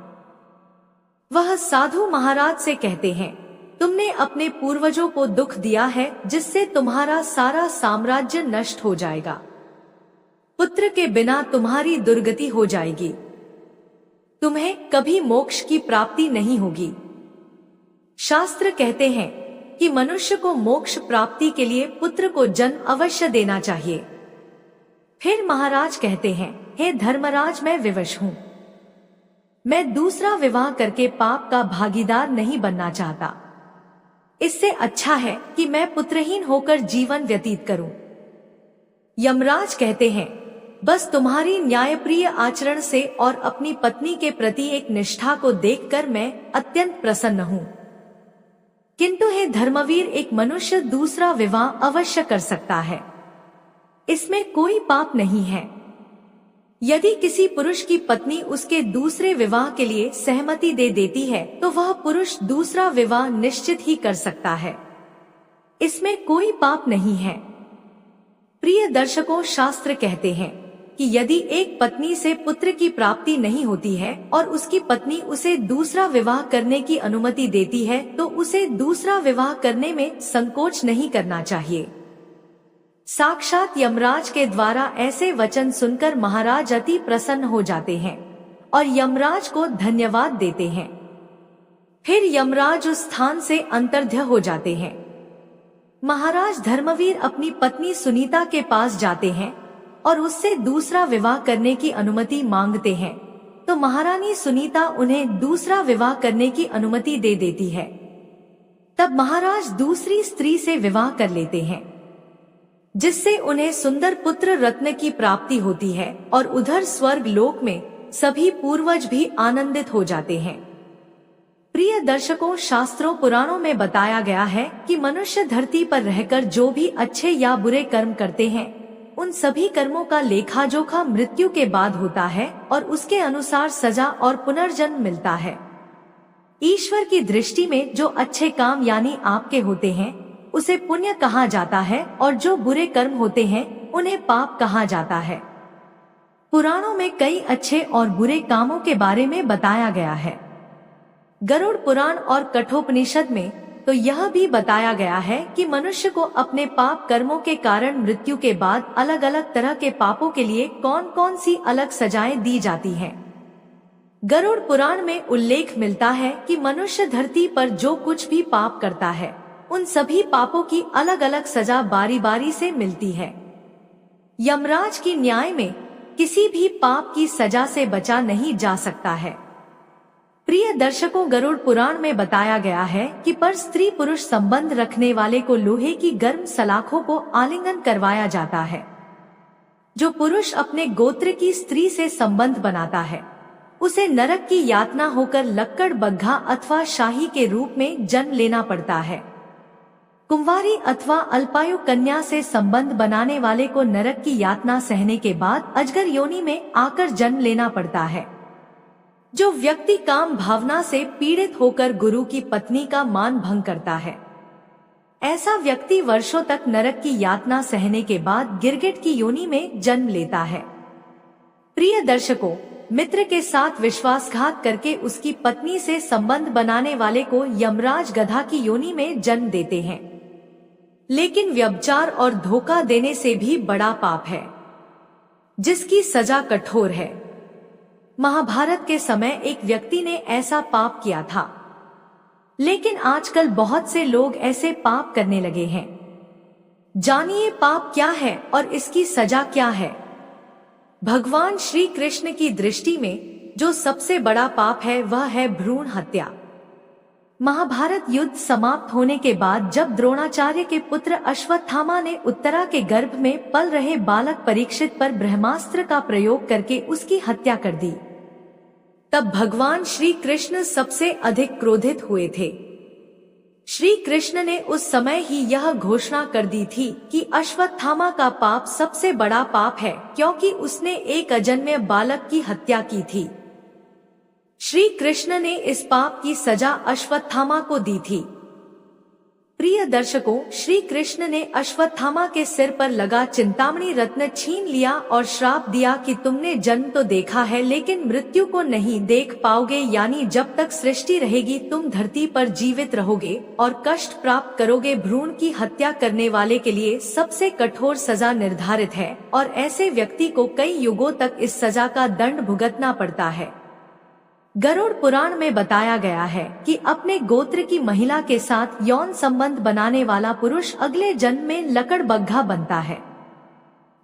वह साधु महाराज से कहते हैं, तुमने अपने पूर्वजों को दुख दिया है जिससे तुम्हारा सारा साम्राज्य नष्ट हो जाएगा। पुत्र के बिना तुम्हारी दुर्गति हो जाएगी। तुम्हें कभी मोक्ष की प्राप्ति नहीं होगी। शास्त्र कहते हैं कि मनुष्य को मोक्ष प्राप्ति के लिए पुत्र को जन्म अवश्य देना चाहिए। फिर महाराज कहते हैं, हे धर्मराज, मैं विवश हूँ। मैं दूसरा विवाह करके पाप का भागीदार नहीं बनना चाहता। इससे अच्छा है कि मैं पुत्रहीन होकर जीवन व्यतीत करूं। यमराज कहते हैं, बस तुम्हारी न्यायप्रिय आचरण से और अपनी पत्नी के प्रति एक निष्ठा को देखकर मैं अत्यंत प्रसन्न हूँ। किंतु हे धर्मवीर, एक मनुष्य दूसरा विवाह अवश्य कर सकता है, इसमें कोई पाप नहीं है। यदि किसी पुरुष की पत्नी उसके दूसरे विवाह के लिए सहमति दे देती है तो वह पुरुष दूसरा विवाह निश्चित ही कर सकता है, इसमें कोई पाप नहीं है। प्रिय दर्शकों, शास्त्र कहते हैं कि यदि एक पत्नी से पुत्र की प्राप्ति नहीं होती है और उसकी पत्नी उसे दूसरा विवाह करने की अनुमति देती है तो उसे दूसरा विवाह करने में संकोच नहीं करना चाहिए। साक्षात यमराज के द्वारा ऐसे वचन सुनकर महाराज अति प्रसन्न हो जाते हैं और यमराज को धन्यवाद देते हैं। फिर यमराज उस स्थान से अंतर्ध्य हो जाते हैं। महाराज धर्मवीर अपनी पत्नी सुनीता के पास जाते हैं और उससे दूसरा विवाह करने की अनुमति मांगते हैं, तो महारानी सुनीता उन्हें दूसरा विवाह करने की अनुमति दे देती है। तब महाराज दूसरी स्त्री से विवाह कर लेते हैं, जिससे उन्हें सुंदर पुत्र रत्न की प्राप्ति होती है और उधर स्वर्ग लोक में सभी पूर्वज भी आनंदित हो जाते हैं। प्रिय दर्शकों, शास्त्रों पुराणों में बताया गया है कि मनुष्य धरती पर रहकर जो भी अच्छे या बुरे कर्म करते हैं, उन सभी कर्मों का लेखा जोखा मृत्यु के बाद होता है और उसके अनुसार सजा और पुनर्जन्म मिलता है। ईश्वर की दृष्टि में जो अच्छे काम यानी आपके होते हैं उसे पुण्य कहा जाता है और जो बुरे कर्म होते हैं उन्हें पाप कहा जाता है। पुराणों में कई अच्छे और बुरे कामों के बारे में बताया गया है। गरुड़ पुराण और कठोपनिषद में तो यह भी बताया गया है कि मनुष्य को अपने पाप कर्मों के कारण मृत्यु के बाद अलग अलग तरह के पापों के लिए कौन कौन सी अलग सजाएं दी जाती हैं। गरुड़ पुराण में उल्लेख मिलता है कि मनुष्य धरती पर जो कुछ भी पाप करता है, उन सभी पापों की अलग अलग सजा बारी बारी से मिलती है। यमराज की न्याय में किसी भी पाप की सजा से बचा नहीं जा सकता है। प्रिय दर्शकों, गरुड़ पुराण में बताया गया है कि पर स्त्री पुरुष संबंध रखने वाले को लोहे की गर्म सलाखों को आलिंगन करवाया जाता है। जो पुरुष अपने गोत्र की स्त्री से संबंध बनाता है, उसे नरक की यातना होकर लक्कड़ बग्घा अथवा शाही के रूप में जन्म लेना पड़ता है। कुंवारी अथवा अल्पायु कन्या से संबंध बनाने वाले को नरक की यातना सहने के बाद अजगर योनि में आकर जन्म लेना पड़ता है। जो व्यक्ति काम भावना से पीड़ित होकर गुरु की पत्नी का मान भंग करता है, ऐसा व्यक्ति वर्षों तक नरक की यातना सहने के बाद गिरगिट की योनि में जन्म लेता है। प्रिय दर्शकों, मित्र के साथ विश्वासघात करके उसकी पत्नी से संबंध बनाने वाले को यमराज गधा की योनि में जन्म देते हैं। लेकिन व्यभिचार और धोखा देने से भी बड़ा पाप है, जिसकी सजा कठोर है। महाभारत के समय एक व्यक्ति ने ऐसा पाप किया था, लेकिन आजकल बहुत से लोग ऐसे पाप करने लगे हैं। जानिए पाप क्या है और इसकी सजा क्या है। भगवान श्री कृष्ण की दृष्टि में जो सबसे बड़ा पाप है वह है भ्रूण हत्या। महाभारत युद्ध समाप्त होने के बाद जब द्रोणाचार्य के पुत्र अश्वत्थामा ने उत्तरा के गर्भ में पल रहे बालक परीक्षित पर ब्रह्मास्त्र का प्रयोग करके उसकी हत्या कर दी, तब भगवान श्री कृष्ण सबसे अधिक क्रोधित हुए थे। श्री कृष्ण ने उस समय ही यह घोषणा कर दी थी कि अश्वत्थामा का पाप सबसे बड़ा पाप है, क्योंकि उसने एक अजन्मे बालक की हत्या की थी। श्री कृष्ण ने इस पाप की सजा अश्वत्थामा को दी थी। प्रिय दर्शकों, श्री कृष्ण ने अश्वत्थामा के सिर पर लगा चिंतामणि रत्न छीन लिया और श्राप दिया कि तुमने जन्म तो देखा है लेकिन मृत्यु को नहीं देख पाओगे, यानी जब तक सृष्टि रहेगी तुम धरती पर जीवित रहोगे और कष्ट प्राप्त करोगे। भ्रूण की हत्या करने वाले के लिए सबसे कठोर सजा निर्धारित है और ऐसे व्यक्ति को कई युगों तक इस सजा का दंड भुगतना पड़ता है। गरुड़ पुराण में बताया गया है कि अपने गोत्र की महिला के साथ यौन संबंध बनाने वाला पुरुष अगले जन्म में लकड़बग्घा बनता है।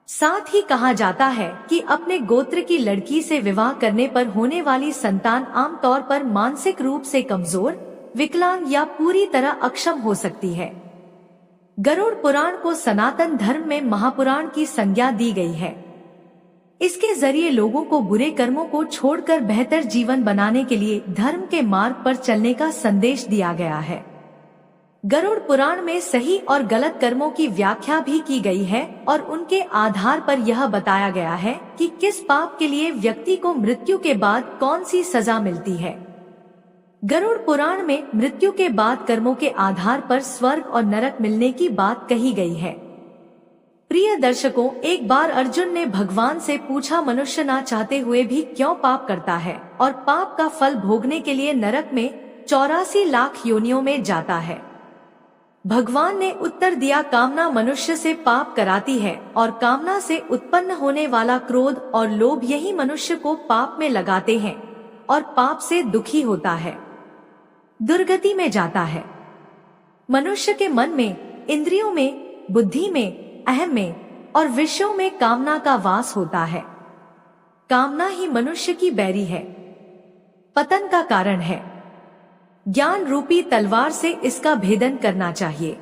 साथ ही कहा जाता है कि अपने गोत्र की लड़की से विवाह करने पर होने वाली संतान आमतौर पर मानसिक रूप से कमजोर, विकलांग या पूरी तरह अक्षम हो सकती है। गरुड़ पुराण को सनातन धर्म में महापुराण की संज्ञा दी गई है। इसके जरिए लोगों को बुरे कर्मों को छोड़कर बेहतर जीवन बनाने के लिए धर्म के मार्ग पर चलने का संदेश दिया गया है। गरुड़ पुराण में सही और गलत कर्मों की व्याख्या भी की गई है और उनके आधार पर यह बताया गया है कि किस पाप के लिए व्यक्ति को मृत्यु के बाद कौन सी सजा मिलती है। गरुड़ पुराण में मृत्यु के बाद कर्मों के आधार पर स्वर्ग और नरक मिलने की बात कही गई है। प्रिय दर्शकों, एक बार अर्जुन ने भगवान से पूछा, मनुष्य ना चाहते हुए भी क्यों पाप करता है और पाप का फल भोगने के लिए नरक में 84 लाख योनियों में जाता है। भगवान ने उत्तर दिया, कामना मनुष्य से पाप कराती है और कामना से उत्पन्न होने वाला क्रोध और लोभ यही मनुष्य को पाप में लगाते हैं और पाप से दुखी होता है, दुर्गति में जाता है। मनुष्य के मन में, इंद्रियों में, बुद्धि में, अहम में और विषयों में कामना का वास होता है। कामना ही मनुष्य की बैरी है, पतन का कारण है। ज्ञान रूपी तलवार से इसका भेदन करना चाहिए।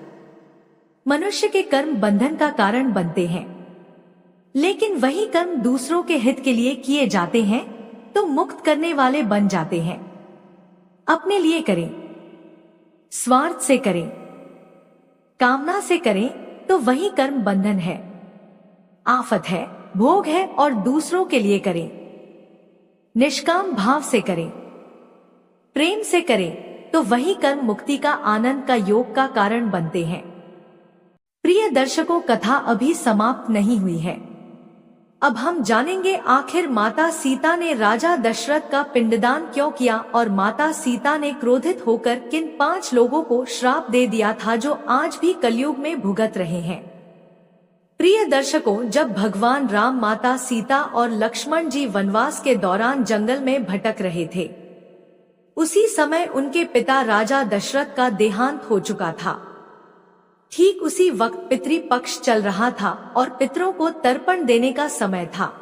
मनुष्य के कर्म बंधन का कारण बनते हैं, लेकिन वही कर्म दूसरों के हित के लिए किए जाते हैं तो मुक्त करने वाले बन जाते हैं। अपने लिए करें, स्वार्थ से करें, कामना से करें तो वही कर्म बंधन है, आफत है, भोग है और दूसरों के लिए करें। निष्काम भाव से करें, प्रेम से करें तो वही कर्म मुक्ति का, आनंद का, योग का कारण बनते हैं। प्रिय दर्शकों, कथा अभी समाप्त नहीं हुई है। अब हम जानेंगे आखिर माता सीता ने राजा दशरथ का पिंडदान क्यों किया और माता सीता ने क्रोधित होकर किन 5 लोगों को श्राप दे दिया था जो आज भी कलयुग में भुगत रहे हैं। प्रिय दर्शकों, जब भगवान राम, माता सीता और लक्ष्मण जी वनवास के दौरान जंगल में भटक रहे थे, उसी समय उनके पिता राजा दशरथ का देहांत हो चुका था। ठीक उसी वक्त पितृपक्ष चल रहा था और पितरों को तर्पण देने का समय था।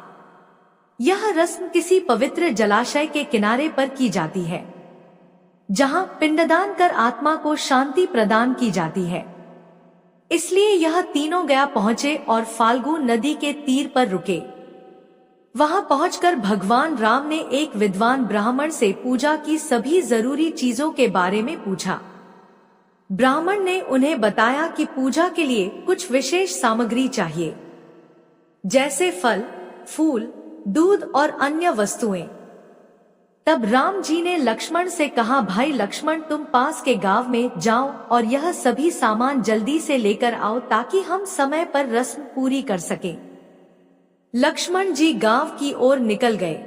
यह रस्म किसी पवित्र जलाशय के किनारे पर की जाती है, जहां पिंडदान कर आत्मा को शांति प्रदान की जाती है। इसलिए यह तीनों गया पहुंचे और फाल्गु नदी के तीर पर रुके। वहां पहुंचकर भगवान राम ने एक विद्वान ब्राह्मण से पूजा की सभी जरूरी चीजों के बारे में पूछा। ब्राह्मण ने उन्हें बताया कि पूजा के लिए कुछ विशेष सामग्री चाहिए, जैसे फल, फूल, दूध और अन्य वस्तुएं। तब राम जी ने लक्ष्मण से कहा, भाई लक्ष्मण, तुम पास के गांव में जाओ और यह सभी सामान जल्दी से लेकर आओ ताकि हम समय पर रस्म पूरी कर सकें। लक्ष्मण जी गांव की ओर निकल गए,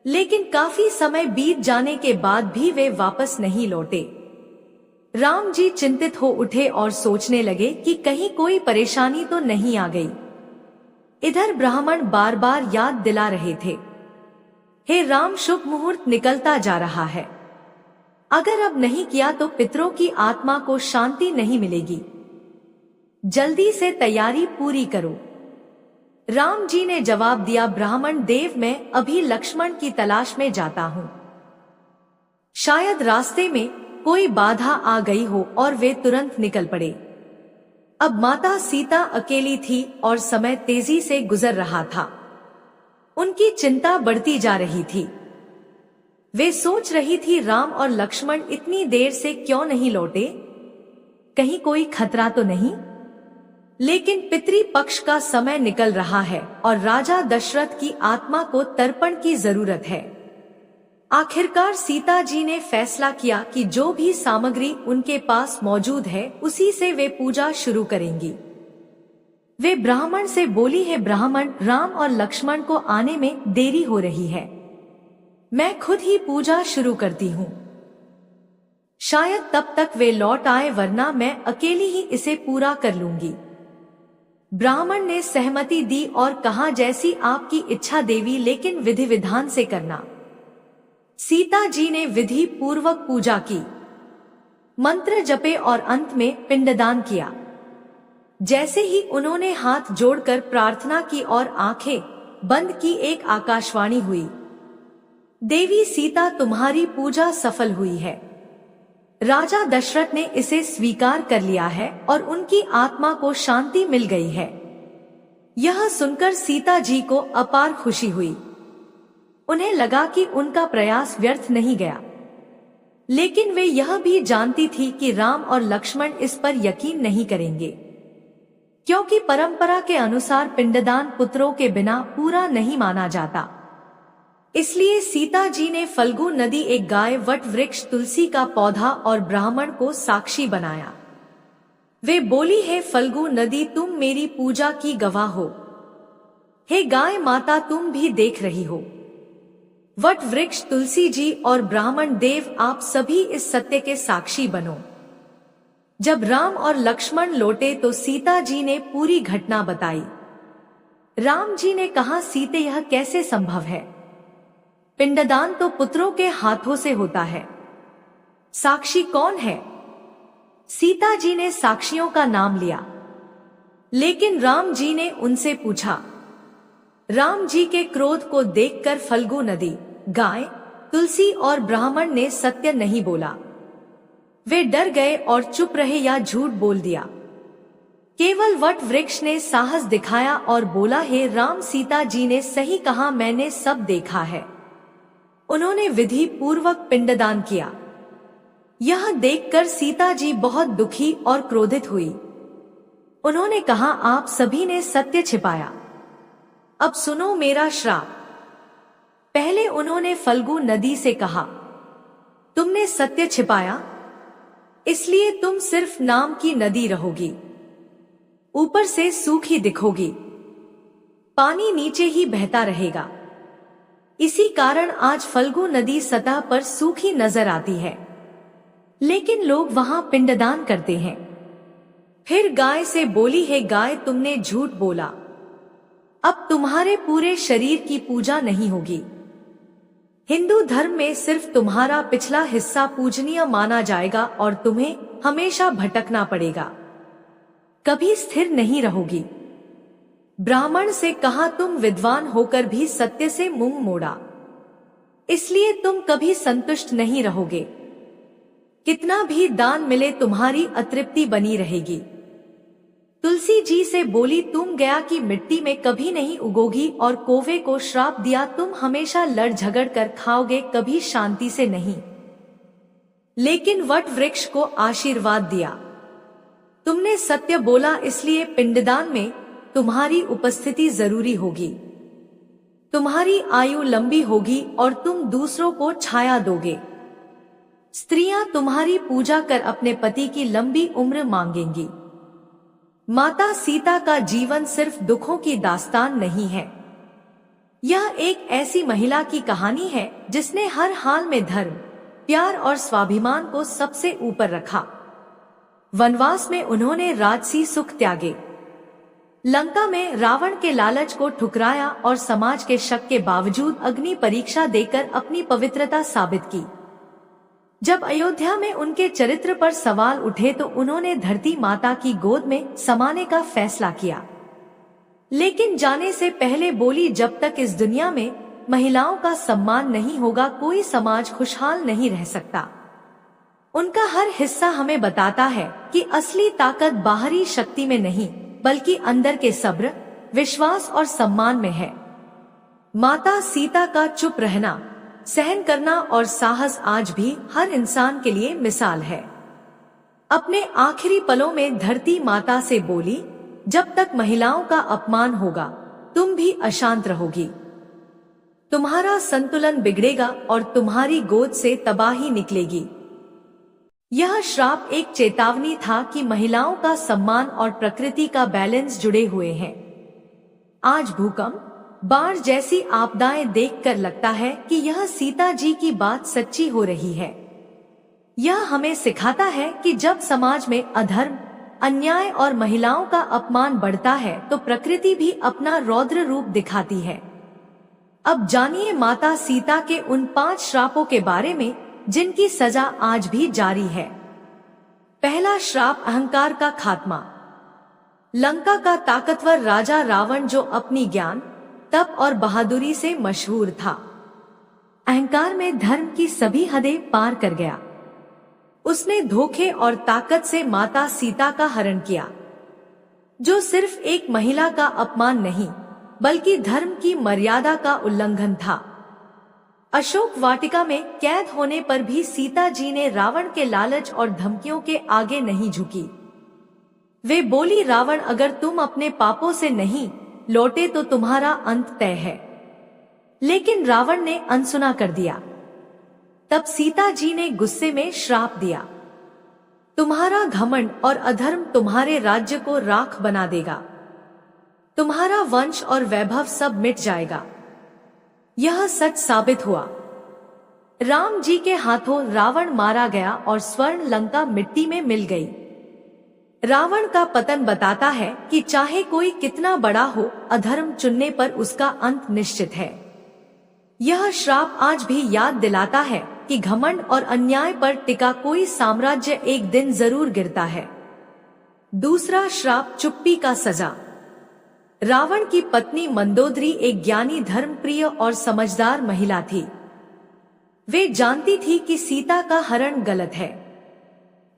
लेकिन काफी समय बीत जाने के बाद भी वे वापस नहीं लौटे। राम जी चिंतित हो उठे और सोचने लगे कि कहीं कोई परेशानी तो नहीं आ गई। इधर ब्राह्मण बार बार याद दिला रहे थे, हे राम, शुभ मुहूर्त निकलता जा रहा है। अगर अब नहीं किया तो पितरों की आत्मा को शांति नहीं मिलेगी। जल्दी से तैयारी पूरी करो। राम जी ने जवाब दिया, ब्राह्मण देव, मैं अभी लक्ष्मण की तलाश में जाता हूँ। शायद रास्ते में कोई बाधा आ गई हो और वे तुरंत निकल पड़े। अब माता सीता अकेली थी और समय तेजी से गुजर रहा था। उनकी चिंता बढ़ती जा रही थी। वे सोच रही थी, राम और लक्ष्मण इतनी देर से क्यों नहीं लौटे? कहीं कोई खतरा तो नहीं? लेकिन पितृपक्ष का समय निकल रहा है और राजा दशरथ की आत्मा को तर्पण की जरूरत है। आखिरकार सीता जी ने फैसला किया कि जो भी सामग्री उनके पास मौजूद है उसी से वे पूजा शुरू करेंगी। वे ब्राह्मण से बोली, है ब्राह्मण, राम और लक्ष्मण को आने में देरी हो रही है, मैं खुद ही पूजा शुरू करती हूँ। शायद तब तक वे लौट आए, वरना मैं अकेली ही इसे पूरा कर लूंगी। ब्राह्मण ने सहमति दी और कहा, जैसी आपकी इच्छा देवी, लेकिन विधि विधान से करना। सीता जी ने विधि पूर्वक पूजा की, मंत्र जपे और अंत में पिंडदान किया। जैसे ही उन्होंने हाथ जोड़कर प्रार्थना की और आंखें बंद की, एक आकाशवाणी हुई, देवी सीता, तुम्हारी पूजा सफल हुई है। राजा दशरथ ने इसे स्वीकार कर लिया है और उनकी आत्मा को शांति मिल गई है। यह सुनकर सीता जी को अपार खुशी हुई। उन्हें लगा कि उनका प्रयास व्यर्थ नहीं गया, लेकिन वे यह भी जानती थी कि राम और लक्ष्मण इस पर यकीन नहीं करेंगे, क्योंकि परंपरा के अनुसार पिंडदान पुत्रों के बिना पूरा नहीं माना जाता। इसलिए सीता जी ने फल्गु नदी, एक गाय, वट वृक्ष, तुलसी का पौधा और ब्राह्मण को साक्षी बनाया। वे बोली, हे फल्गु नदी, तुम मेरी पूजा की गवाह हो। हे गाय माता, तुम भी देख रही हो। वट वृक्ष, तुलसी जी और ब्राह्मण देव, आप सभी इस सत्य के साक्षी बनो। जब राम और लक्ष्मण लौटे तो सीता जी ने पूरी घटना बताई। राम जी ने कहा, सीते, यह कैसे संभव है? पिंडदान तो पुत्रों के हाथों से होता है। साक्षी कौन है? सीता जी ने साक्षियों का नाम लिया, लेकिन राम जी ने उनसे पूछा। राम जी के क्रोध को देखकर फल्गु नदी, गाय, तुलसी और ब्राह्मण ने सत्य नहीं बोला। वे डर गए और चुप रहे या झूठ बोल दिया। केवल वट वृक्ष ने साहस दिखाया और बोला, हे राम, सीता जी ने सही कहा, मैंने सब देखा है। उन्होंने विधि पूर्वक पिंडदान किया। यह देखकर सीता जी बहुत दुखी और क्रोधित हुई। उन्होंने कहा, आप सभी ने सत्य छिपाया, अब सुनो मेरा श्राप। पहले उन्होंने फल्गु नदी से कहा, तुमने सत्य छिपाया, इसलिए तुम सिर्फ नाम की नदी रहोगी, ऊपर से सूखी दिखोगी, पानी नीचे ही बहता रहेगा। इसी कारण आज फल्गु नदी सतह पर सूखी नजर आती है, लेकिन लोग वहां पिंडदान करते हैं। फिर गाय से बोली, हे गाय, तुमने झूठ बोला। अब तुम्हारे पूरे शरीर की पूजा नहीं होगी। हिंदू धर्म में सिर्फ तुम्हारा पिछला हिस्सा पूजनीय माना जाएगा और तुम्हें हमेशा भटकना पड़ेगा, कभी स्थिर नहीं रहोगी। ब्राह्मण से कहा, तुम विद्वान होकर भी सत्य से मुंह मोड़ा, इसलिए तुम कभी संतुष्ट नहीं रहोगे। कितना भी दान मिले तुम्हारी अतृप्ति बनी रहेगी। तुलसी जी से बोली, तुम गया की मिट्टी में कभी नहीं उगोगी और कौवे को श्राप दिया, तुम हमेशा लड़ झगड़ कर खाओगे, कभी शांति से नहीं। लेकिन वट वृक्ष को आशीर्वाद दिया। तुमने सत्य बोला, इसलिए पिंडदान में तुम्हारी उपस्थिति जरूरी होगी। तुम्हारी आयु लंबी होगी और तुम दूसरों को छाया दोगे। स्त्रियां तुम्हारी पूजा कर अपने पति की लंबी उम्र मांगेंगी। माता सीता का जीवन सिर्फ दुखों की दास्तान नहीं है। यह एक ऐसी महिला की कहानी है जिसने हर हाल में धर्म, प्यार और स्वाभिमान को सबसे ऊपर रखा। वनवास में उन्होंने राजसी सुख त्यागे, लंका में रावण के लालच को ठुकराया और समाज के शक के बावजूद अग्नि परीक्षा देकर अपनी पवित्रता साबित की। जब अयोध्या में उनके चरित्र पर सवाल उठे तो उन्होंने धरती माता की गोद में समाने का फैसला किया। लेकिन जाने से पहले बोली, जब तक इस दुनिया में महिलाओं का सम्मान नहीं होगा, कोई समाज खुशहाल नहीं रह सकता। उनका हर हिस्सा हमें बताता है कि असली ताकत बाहरी शक्ति में नहीं, बल्कि अंदर के सब्र, विश्वास और सम्मान में है। माता सीता का चुप रहना, सहन करना और साहस आज भी हर इंसान के लिए मिसाल है। अपने आखिरी पलों में धरती माता से बोली, जब तक महिलाओं का अपमान होगा, तुम भी अशांत रहोगी। तुम्हारा संतुलन बिगड़ेगा और तुम्हारी गोद से तबाही निकलेगी। यह श्राप एक चेतावनी था कि महिलाओं का सम्मान और प्रकृति का बैलेंस जुड़े हुए हैं। आज भूकंप, बाढ़ जैसी आपदाएं देखकर लगता है कि यह सीता जी की बात सच्ची हो रही है। यह हमें सिखाता है कि जब समाज में अधर्म, अन्याय और महिलाओं का अपमान बढ़ता है तो प्रकृति भी अपना रौद्र रूप दिखाती है। अब जानिए माता सीता के उन 5 श्रापों के बारे में जिनकी सजा आज भी जारी है। पहला श्राप, अहंकार का खात्मा। लंका का ताकतवर राजा रावण, जो अपनी ज्ञान, तप और बहादुरी से मशहूर था, अहंकार में धर्म की सभी हदें पार कर गया। उसने धोखे और ताकत से माता सीता का हरण किया, जो सिर्फ एक महिला का अपमान नहीं बल्कि धर्म की मर्यादा का उल्लंघन था। अशोक वाटिका में कैद होने पर भी सीता जी ने रावण के लालच और धमकियों के आगे नहीं झुकी। वे बोली, रावण, अगर तुम अपने पापों से नहीं लौटे तो तुम्हारा अंत तय है। लेकिन रावण ने अनसुना कर दिया। तब सीता जी ने गुस्से में श्राप दिया, तुम्हारा घमंड और अधर्म तुम्हारे राज्य को राख बना देगा। तुम्हारा वंश और वैभव सब मिट जाएगा। यह सच साबित हुआ। राम जी के हाथों रावण मारा गया और स्वर्ण लंका मिट्टी में मिल गई। रावण का पतन बताता है कि चाहे कोई कितना बड़ा हो, अधर्म चुनने पर उसका अंत निश्चित है। यह श्राप आज भी याद दिलाता है कि घमंड और अन्याय पर टिका कोई साम्राज्य एक दिन जरूर गिरता है। दूसरा श्राप, चुप्पी का सजा। रावण की पत्नी मंदोदरी एक ज्ञानी, धर्मप्रिय और समझदार महिला थी। वे जानती थी कि सीता का हरण गलत है।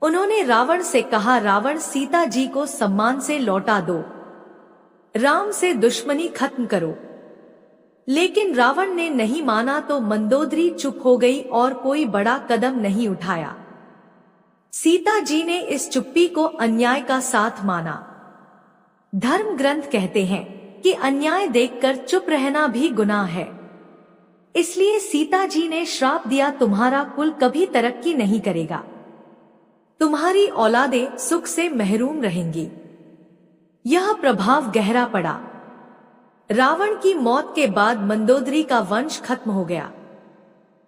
उन्होंने रावण से कहा, रावण, सीता जी को सम्मान से लौटा दो, राम से दुश्मनी खत्म करो। लेकिन रावण ने नहीं माना तो मंदोदरी चुप हो गई और कोई बड़ा कदम नहीं उठाया। सीता जी ने इस चुप्पी को अन्याय का साथ माना। धर्म ग्रंथ कहते हैं कि अन्याय देखकर चुप रहना भी गुनाह है। इसलिए सीता जी ने श्राप दिया, तुम्हारा कुल कभी तरक्की नहीं करेगा, तुम्हारी औलादें सुख से महरूम रहेंगी। यह प्रभाव गहरा पड़ा। रावण की मौत के बाद मंदोदरी का वंश खत्म हो गया,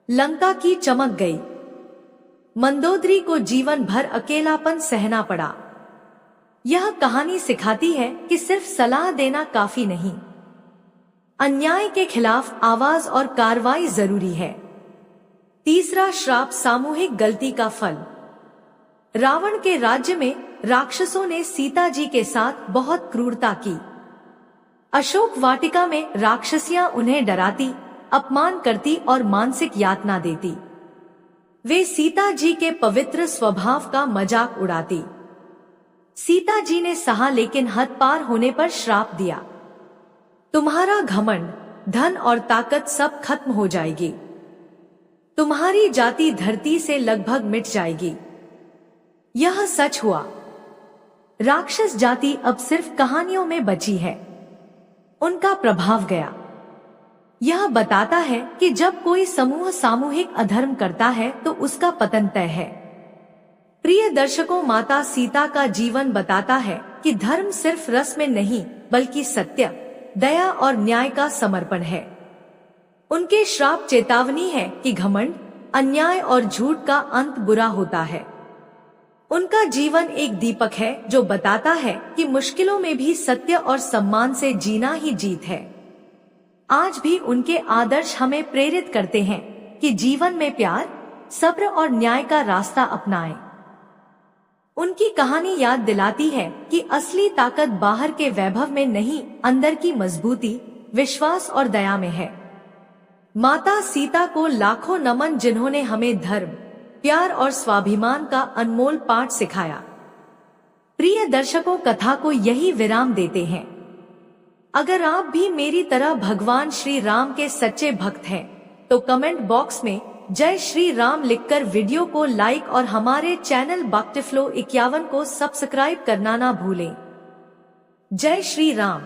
लंका की चमक गई। मंदोदरी को जीवन भर अकेलापन सहना पड़ा। यह कहानी सिखाती है कि सिर्फ सलाह देना काफी नहीं, अन्याय के खिलाफ आवाज और कार्रवाई जरूरी है। तीसरा श्राप, सामूहिक गलती का फल। रावण के राज्य में राक्षसों ने सीता जी के साथ बहुत क्रूरता की। अशोक वाटिका में राक्षसियां उन्हें डराती, अपमान करती और मानसिक यातना देती। वे सीता जी के पवित्र स्वभाव का मजाक उड़ाती। सीता जी ने सहा, लेकिन हद पार होने पर श्राप दिया, तुम्हारा घमंड, धन और ताकत सब खत्म हो जाएगी। तुम्हारी जाति धरती से लगभग मिट जाएगी। यह सच हुआ। राक्षस जाति अब सिर्फ कहानियों में बची है। उनका प्रभाव गया। यह बताता है कि जब कोई समूह सामूहिक अधर्म करता है तो उसका पतन तय है। प्रिय दर्शकों, माता सीता का जीवन बताता है कि धर्म सिर्फ रस में नहीं, बल्कि सत्य, दया और न्याय का समर्पण है। उनके श्राप चेतावनी है कि घमंड, अन्याय और झूठ का अंत बुरा होता है। उनका जीवन एक दीपक है जो बताता है कि मुश्किलों में भी सत्य और सम्मान से जीना ही जीत है। आज भी उनके आदर्श हमें प्रेरित करते हैं कि जीवन में प्यार, सब्र और न्याय का रास्ता अपनाएं। उनकी कहानी याद दिलाती है कि असली ताकत बाहर के वैभव में नहीं, अंदर की मजबूती, विश्वास और दया में है। माता सीता को लाखों नमन, जिन्होंने हमें धर्म, प्यार और स्वाभिमान का अनमोल पाठ सिखाया। प्रिय दर्शकों, कथा को यही विराम देते हैं। अगर आप भी मेरी तरह भगवान श्री राम के सच्चे भक्त हैं, तो कमेंट बॉक्स में जय श्री राम लिखकर वीडियो को लाइक और हमारे चैनल भक्तिफ्लो 51 को सब्सक्राइब करना ना भूलें। जय श्री राम।